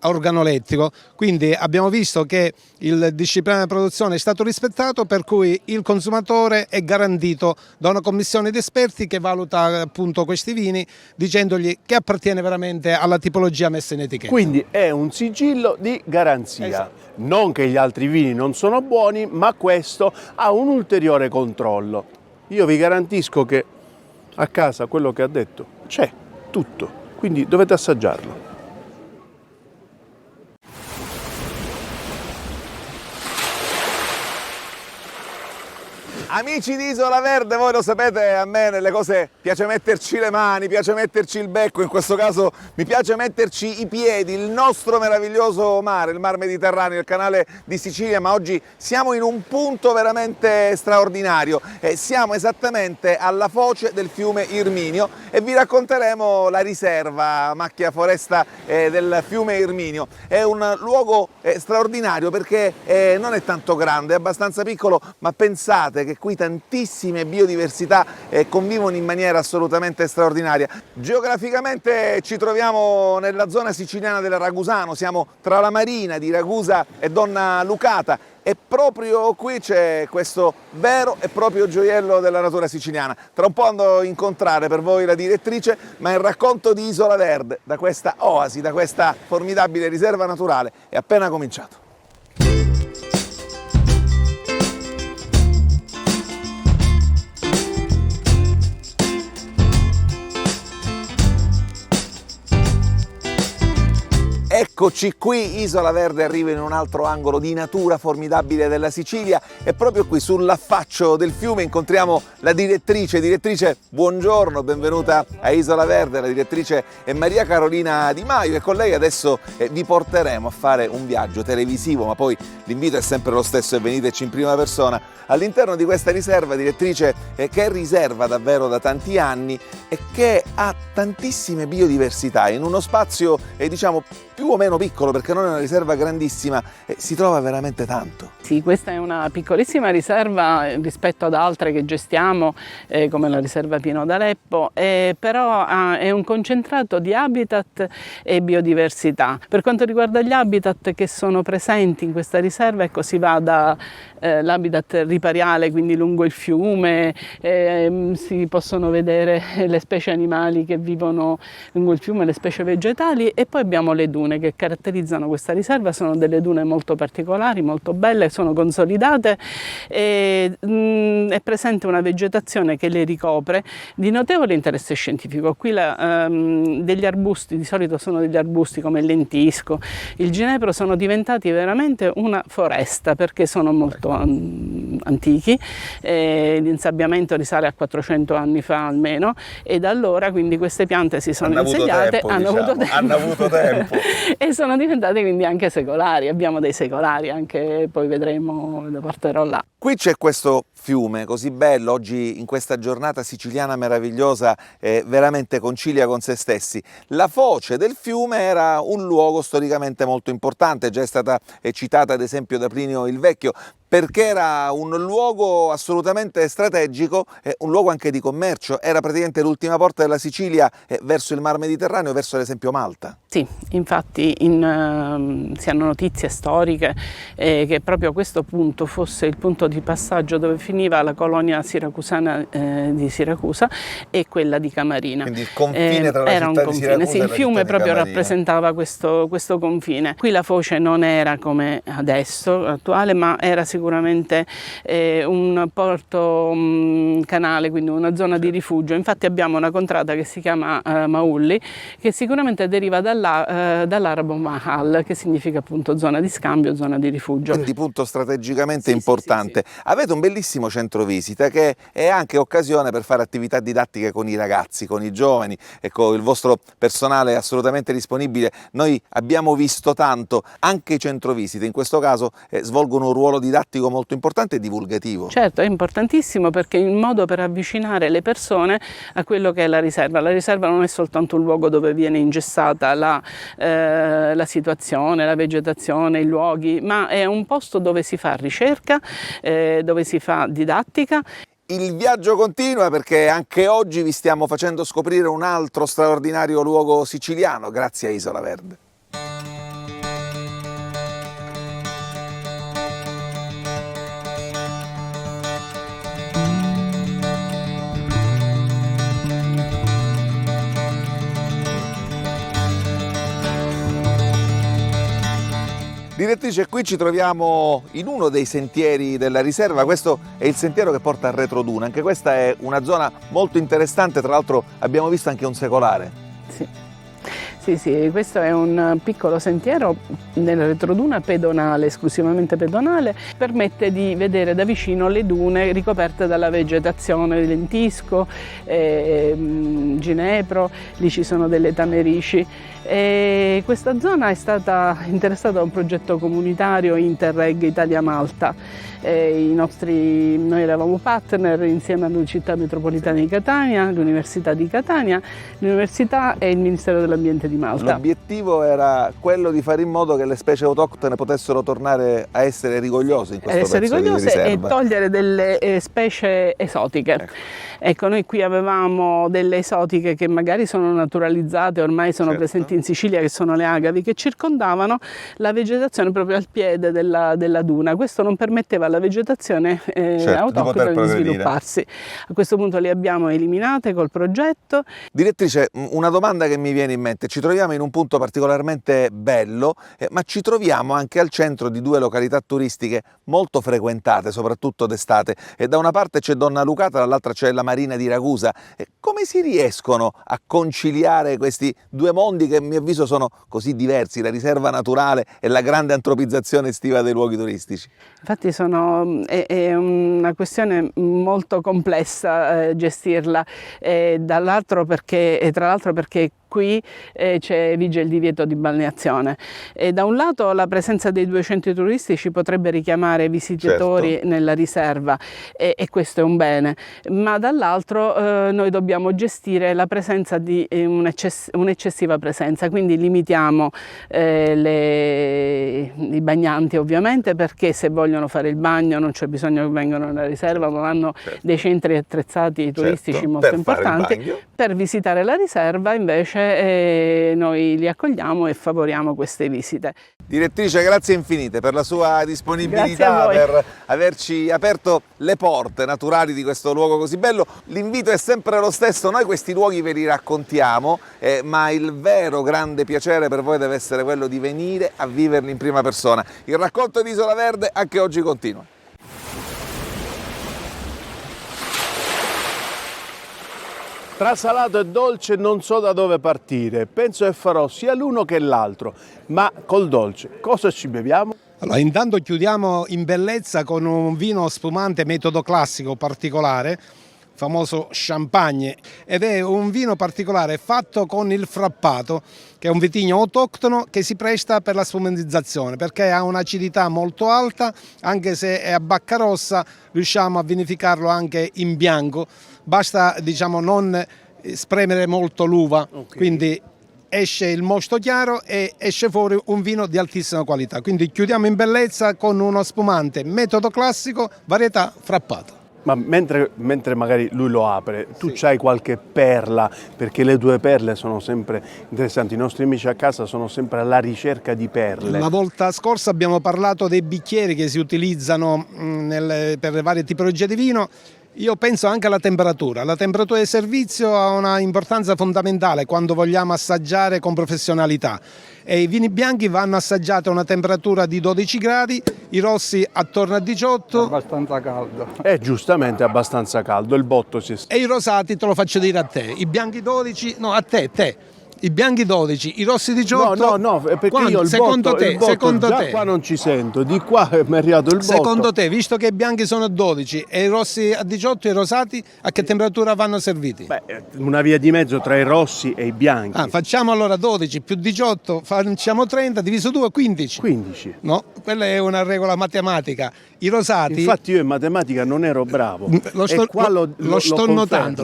organolettico. Quindi abbiamo visto che il disciplinare della produzione è stato rispettato, per cui il consumatore è garantito da una commissione di esperti che valuta appunto questi vini, dicendogli che appartiene veramente alla tipologia messa in etichetta. Quindi è un sigillo di garanzia. Esatto. Non che gli altri vini non sono buoni, ma questo ha un ulteriore controllo. Io vi garantisco che a casa quello che ha detto c'è tutto, quindi dovete assaggiarlo. Amici di Isola Verde, voi lo sapete, a me nelle cose piace metterci le mani, piace metterci il becco, in questo caso mi piace metterci i piedi, il nostro meraviglioso mare, il Mar Mediterraneo, il canale di Sicilia, ma oggi siamo in un punto veramente straordinario, siamo esattamente alla foce del fiume Irminio e vi racconteremo la riserva macchia foresta del fiume Irminio. È un luogo straordinario perché non è tanto grande, è abbastanza piccolo, ma pensate che qui tantissime biodiversità convivono in maniera assolutamente straordinaria. Geograficamente ci troviamo nella zona siciliana del Ragusano, siamo tra la marina di Ragusa e Donna Lucata e proprio qui c'è questo vero e proprio gioiello della natura siciliana. Tra un po' andrò a incontrare per voi la direttrice, ma il racconto di Isola Verde, da questa oasi, da questa formidabile riserva naturale, è appena cominciato. Eccoci qui, Isola Verde arriva in un altro angolo di natura formidabile della Sicilia e proprio qui sull'affaccio del fiume incontriamo la direttrice. Direttrice, buongiorno, benvenuta a Isola Verde. La direttrice è Maria Carolina Di Maio e con lei adesso vi porteremo a fare un viaggio televisivo, ma poi l'invito è sempre lo stesso e veniteci in prima persona all'interno di questa riserva, direttrice, che è riserva davvero da tanti anni e che ha tantissime biodiversità in uno spazio diciamo più o meno piccolo, perché non è una riserva grandissima, si trova veramente tanto. Sì, questa è una piccolissima riserva rispetto ad altre che gestiamo, come la riserva Pino d'Aleppo, però è un concentrato di habitat e biodiversità. Per quanto riguarda gli habitat che sono presenti in questa riserva, ecco, si va dall'habitat ripariale, quindi lungo il fiume, si possono vedere le specie animali che vivono lungo il fiume, le specie vegetali, e poi abbiamo le dune che caratterizzano questa riserva. Sono delle dune molto particolari, molto belle, sono consolidate e è presente una vegetazione che le ricopre di notevole interesse scientifico. Qui degli arbusti, di solito sono degli arbusti come il lentisco, il ginepro, sono diventati veramente una foresta perché sono molto antichi, l'insabbiamento risale a 400 anni fa almeno, e da allora quindi queste piante si sono insediate, hanno avuto tempo e sono diventate quindi anche secolari. Abbiamo dei secolari anche, poi vedremo, lo porterò là. Qui c'è questo fiume così bello, oggi in questa giornata siciliana meravigliosa, veramente concilia con se stessi. La foce del fiume era un luogo storicamente molto importante, già è stata citata ad esempio da Plinio il Vecchio, perché era un luogo assolutamente strategico, un luogo anche di commercio, era praticamente l'ultima porta della Sicilia verso il Mar Mediterraneo, verso ad esempio Malta. Sì, infatti si hanno notizie storiche che proprio questo punto fosse il punto di passaggio dove finiva la colonia siracusana di Siracusa e quella di Camarina. Quindi il confine tra la era città un di confine, Siracusa sì, e la il fiume città di proprio Camarina. rappresentava questo confine. Qui la foce non era come adesso, attuale, ma era sicuramente un porto canale, quindi una zona di rifugio. Infatti abbiamo una contrada che si chiama Maulli, che sicuramente deriva dall'arabo Mahal, che significa appunto zona di scambio, zona di rifugio. Quindi punto strategicamente importante. Sì. Avete un bellissimo centro visita che è anche occasione per fare attività didattiche con i ragazzi, con i giovani. Ecco, il vostro personale è assolutamente disponibile. Noi abbiamo visto tanto, anche i centrovisite in questo caso svolgono un ruolo didattico didattico molto importante e divulgativo. Certo, è importantissimo perché è un modo per avvicinare le persone a quello che è la riserva. La riserva non è soltanto un luogo dove viene ingessata la situazione, la vegetazione, i luoghi, ma è un posto dove si fa ricerca, dove si fa didattica. Il viaggio continua perché anche oggi vi stiamo facendo scoprire un altro straordinario luogo siciliano grazie a Isola Verde. Direttrice, qui ci troviamo in uno dei sentieri della riserva, questo è il sentiero che porta a Retroduna, anche questa è una zona molto interessante, tra l'altro abbiamo visto anche un secolare. Sì, questo è un piccolo sentiero nella Retroduna pedonale, esclusivamente pedonale, permette di vedere da vicino le dune ricoperte dalla vegetazione, lentisco, ginepro, lì ci sono delle tamerici. E questa zona è stata interessata da un progetto comunitario Interreg Italia-Malta. Noi eravamo partner insieme alla Città Metropolitana di Catania, l'Università di Catania, l'Università e il Ministero dell'Ambiente di Malta. L'obiettivo era quello di fare in modo che le specie autoctone potessero tornare a essere rigogliose in questo pezzo di riserva. E togliere delle specie esotiche. Ecco, noi qui avevamo delle esotiche che magari sono naturalizzate, ormai sono presenti in Sicilia, che sono le agavi, che circondavano la vegetazione proprio al piede della duna. Questo non permetteva alla vegetazione autoctona di svilupparsi. A questo punto le abbiamo eliminate col progetto. Direttrice, una domanda che mi viene in mente: ci troviamo in un punto particolarmente bello, ma ci troviamo anche al centro di due località turistiche molto frequentate, soprattutto d'estate. E da una parte c'è Donna Lucata, dall'altra c'è la Marina di Ragusa. Come si riescono a conciliare questi due mondi che a mio avviso sono così diversi, la riserva naturale e la grande antropizzazione estiva dei luoghi turistici? Infatti è una questione molto complessa gestirla, tra l'altro perché qui vige il divieto di balneazione. Da un lato la presenza dei due centri turistici potrebbe richiamare visitatori nella riserva e questo è un bene, ma dall'altro noi dobbiamo gestire la presenza di un'eccessiva presenza, quindi limitiamo i bagnanti ovviamente, perché se vogliono fare il bagno non c'è bisogno che vengano nella riserva, ma vanno dei centri attrezzati turistici molto importanti. Per visitare la riserva invece noi li accogliamo e favoriamo queste visite. Direttrice, grazie infinite per la sua disponibilità, per averci aperto le porte naturali di questo luogo così bello. L'invito è sempre lo stesso: noi questi luoghi ve li raccontiamo, ma il vero grande piacere per voi deve essere quello di venire a viverli in prima persona. Il racconto di Isola Verde anche oggi continua. Tra salato e dolce non so da dove partire, penso che farò sia l'uno che l'altro, ma col dolce cosa ci beviamo? Allora, intanto chiudiamo in bellezza con un vino spumante metodo classico particolare, famoso champagne, ed è un vino particolare fatto con il frappato, che è un vitigno autoctono che si presta per la spumanizzazione perché ha un'acidità molto alta, anche se è a bacca rossa riusciamo a vinificarlo anche in bianco, basta non spremere molto l'uva, quindi esce il mosto chiaro e esce fuori un vino di altissima qualità. Quindi chiudiamo in bellezza con uno spumante metodo classico, varietà frappato. Ma mentre magari lui lo apre, tu c'hai qualche perla, perché le tue perle sono sempre interessanti. I nostri amici a casa sono sempre alla ricerca di perle. La volta scorsa abbiamo parlato dei bicchieri che si utilizzano per le varie tipologie di vino. Io penso anche alla temperatura. La temperatura di servizio ha una importanza fondamentale quando vogliamo assaggiare con professionalità. E i vini bianchi vanno assaggiati a una temperatura di 12 gradi, i rossi attorno a 18. Abbastanza caldo. Giustamente abbastanza caldo, il botto si sta. E i rosati te lo faccio dire a te, i bianchi 12, no a te. I bianchi 12, i rossi 18. No, perché Quando? io il Secondo botto, te, il botto secondo già te. qua non ci sento, di qua mi è arrivato il botto. Secondo te, visto che i bianchi sono a 12 e i rossi a 18 e i rosati, a che temperatura vanno serviti? Beh, una via di mezzo tra i rossi e i bianchi. Facciamo allora 12 più 18, facciamo 30, diviso 2, 15. 15. No, quella è una regola matematica. I rosati... Infatti io in matematica non ero bravo. Lo sto notando.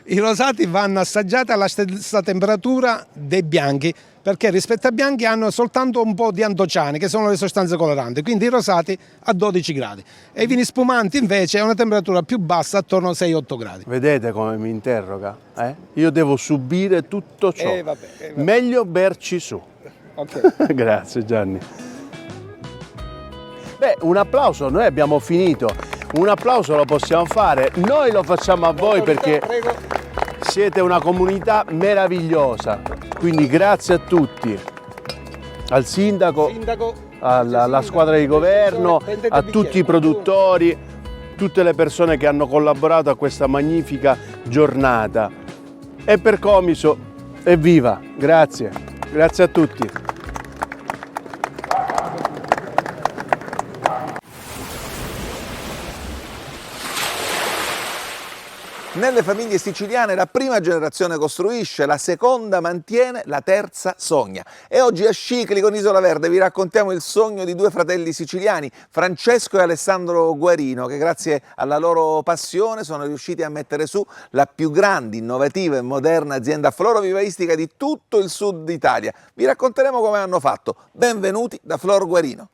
I rosati vanno assaggiati alla stessa temperatura dei bianchi, perché rispetto ai bianchi hanno soltanto un po' di antociani, che sono le sostanze coloranti, quindi i rosati a 12 gradi. E i vini spumanti invece a una temperatura più bassa, attorno a 6-8 gradi. Vedete come mi interroga? Io devo subire tutto ciò. Meglio berci su. Okay. Grazie Gianni. Beh, un applauso, noi abbiamo finito. Un applauso lo possiamo fare, noi lo facciamo a voi perché siete una comunità meravigliosa. Quindi grazie a tutti, al sindaco, alla squadra di governo, a tutti i produttori, tutte le persone che hanno collaborato a questa magnifica giornata. E per Comiso, evviva! Grazie, grazie a tutti. Nelle famiglie siciliane la prima generazione costruisce, la seconda mantiene, la terza sogna. E oggi a Scicli con Isola Verde vi raccontiamo il sogno di due fratelli siciliani, Francesco e Alessandro Guarino, che grazie alla loro passione sono riusciti a mettere su la più grande, innovativa e moderna azienda florovivaistica di tutto il sud Italia. Vi racconteremo come hanno fatto. Benvenuti da Flor Guarino.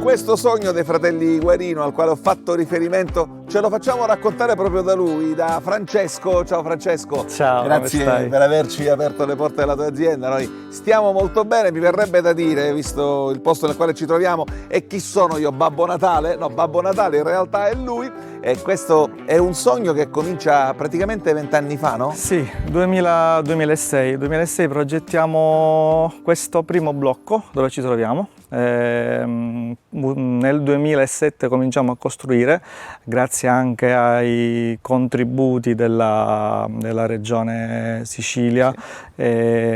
Questo sogno dei fratelli Guarino al quale ho fatto riferimento ce lo facciamo raccontare proprio da lui, da Francesco. Ciao Francesco. Ciao, grazie per averci aperto le porte della tua azienda. Noi stiamo molto bene, mi verrebbe da dire, visto il posto nel quale ci troviamo, e chi sono io? Babbo Natale? No, Babbo Natale in realtà è lui. E questo è un sogno che comincia praticamente 20 anni fa, no? Sì, 2006 progettiamo questo primo blocco dove ci troviamo. Nel 2007 cominciamo a costruire, grazie anche ai contributi della regione Sicilia, e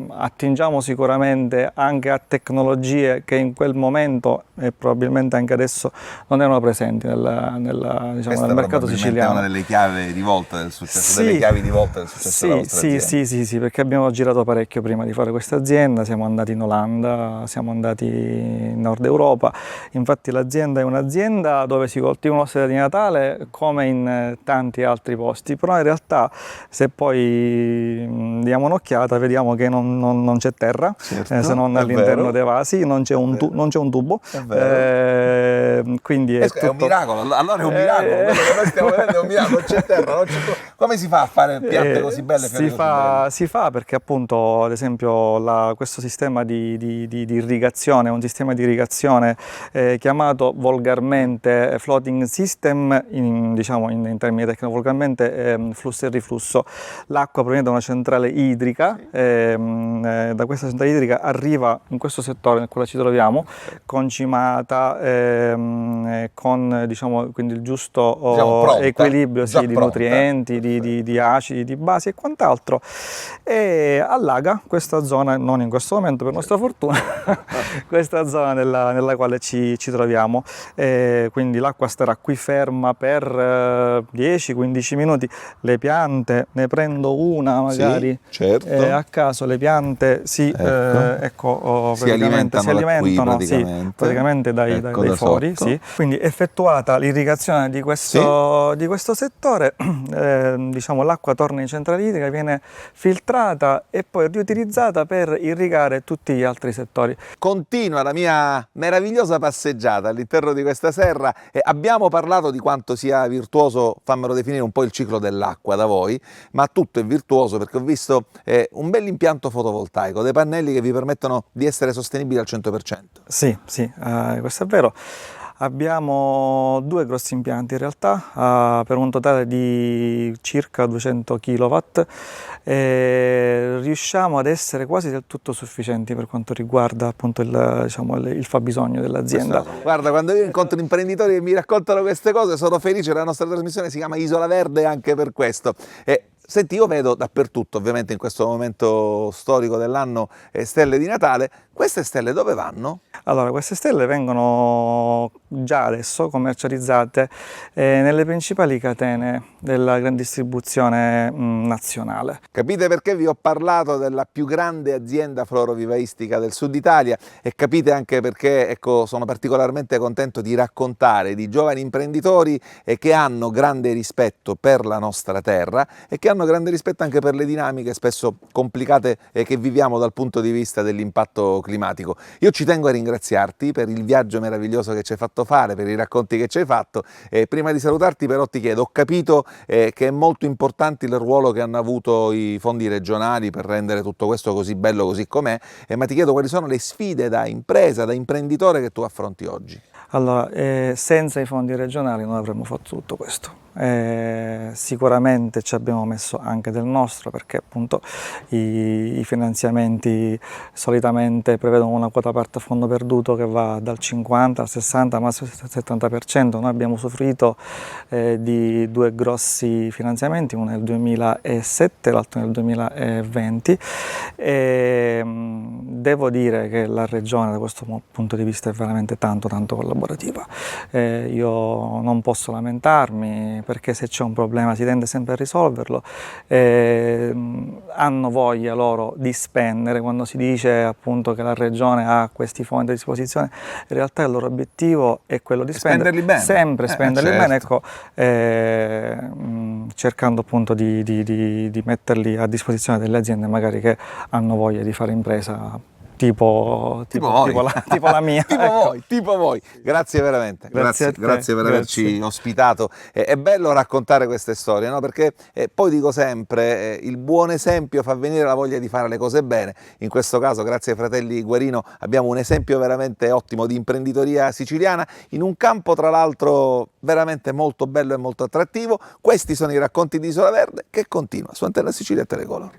attingiamo sicuramente anche a tecnologie che in quel momento e probabilmente anche adesso non erano presenti diciamo, nel mercato siciliano. È una delle chiavi di volta del successo, delle chiavi di volta del successo della vostra azienda. Sì, perché abbiamo girato parecchio prima di fare questa azienda, siamo andati in Olanda, siamo andati in Nord Europa. Infatti l'azienda è un'azienda dove si coltivano sede di Natale come in tanti altri posti, però in realtà se poi diamo un'occhiata vediamo che non c'è terra, se non all'interno dei vasi, non c'è un tubo. Quindi è un miracolo, allora è un miracolo, quello che noi stiamo vedendo è un miracolo, non c'è terra, non c'è tubo. Come si fa a fare piante così belle? Si fa perché appunto ad esempio questo sistema di irrigazione, un sistema di irrigazione chiamato volgarmente floating system, diciamo in termini tecnici, volgarmente flusso e riflusso. L'acqua proviene da una centrale idrica, da questa centrale idrica arriva in questo settore nel quale ci troviamo, concimata con diciamo, quindi il giusto equilibrio di nutrienti, di acidi, di basi e quant'altro, e allaga questa zona, non in questo momento per nostra fortuna, questa zona nella quale ci troviamo. Quindi l'acqua starà qui ferma per 10-15 minuti, si prendo una magari, a caso le piante si alimentano praticamente dai fori. Sì. Quindi effettuata l'irrigazione di questo settore, diciamo, l'acqua torna in centrale idrica, viene filtrata e poi riutilizzata per irrigare tutti gli altri settori. Continua la mia meravigliosa passeggiata all'interno di questa serra e abbiamo parlato di quanto sia virtuoso, fammelo definire un po' il ciclo dell'acqua da voi, ma tutto è virtuoso perché ho visto un bel impianto fotovoltaico, dei pannelli che vi permettono di essere sostenibili al 100%. Sì, questo è vero. Abbiamo 2 grossi impianti in realtà, per un totale di circa 200 kW e riusciamo ad essere quasi del tutto sufficienti per quanto riguarda appunto il fabbisogno dell'azienda. Guarda, quando io incontro imprenditori che mi raccontano queste cose sono felice, la nostra trasmissione si chiama Isola Verde anche per questo. Senti, io vedo dappertutto, ovviamente in questo momento storico dell'anno, stelle di Natale. Queste stelle dove vanno? Allora, queste stelle vengono già adesso commercializzate nelle principali catene della gran distribuzione nazionale. Capite perché vi ho parlato della più grande azienda florovivaistica del sud Italia e capite anche perché, ecco, sono particolarmente contento di raccontare di giovani imprenditori che hanno grande rispetto per la nostra terra e che hanno grande rispetto anche per le dinamiche spesso complicate che viviamo dal punto di vista dell'impatto climatico. Io ci tengo a ringraziarti per il viaggio meraviglioso che ci hai fatto fare, per i racconti che ci hai fatto. Prima di salutarti però ti chiedo, ho capito che è molto importante il ruolo che hanno avuto i fondi regionali per rendere tutto questo così bello così com'è, ma ti chiedo quali sono le sfide da impresa, da imprenditore che tu affronti oggi. Allora, senza i fondi regionali non avremmo fatto tutto questo. Sicuramente ci abbiamo messo anche del nostro perché appunto i finanziamenti solitamente prevedono una quota parte a fondo perduto che va dal 50 al 60 massimo al 70%. Noi abbiamo usufruito di 2 grossi finanziamenti, uno nel 2007 e l'altro nel 2020 e devo dire che la regione da questo punto di vista è veramente tanto collaborativa. Io non posso lamentarmi perché se c'è un problema si tende sempre a risolverlo, hanno voglia loro di spendere. Quando si dice appunto che la regione ha questi fondi a disposizione, in realtà il loro obiettivo è quello di spenderli bene, sempre spenderli bene, ecco, cercando appunto di metterli a disposizione delle aziende magari che hanno voglia di fare impresa. Tipo la mia. tipo voi. Grazie veramente. Grazie per averci ospitato. È bello raccontare queste storie, no? Perché poi dico sempre, il buon esempio fa venire la voglia di fare le cose bene. In questo caso, grazie ai fratelli Guarino, abbiamo un esempio veramente ottimo di imprenditoria siciliana in un campo tra l'altro veramente molto bello e molto attrattivo. Questi sono i racconti di Isola Verde che continua su Antenna Sicilia e Telecolor.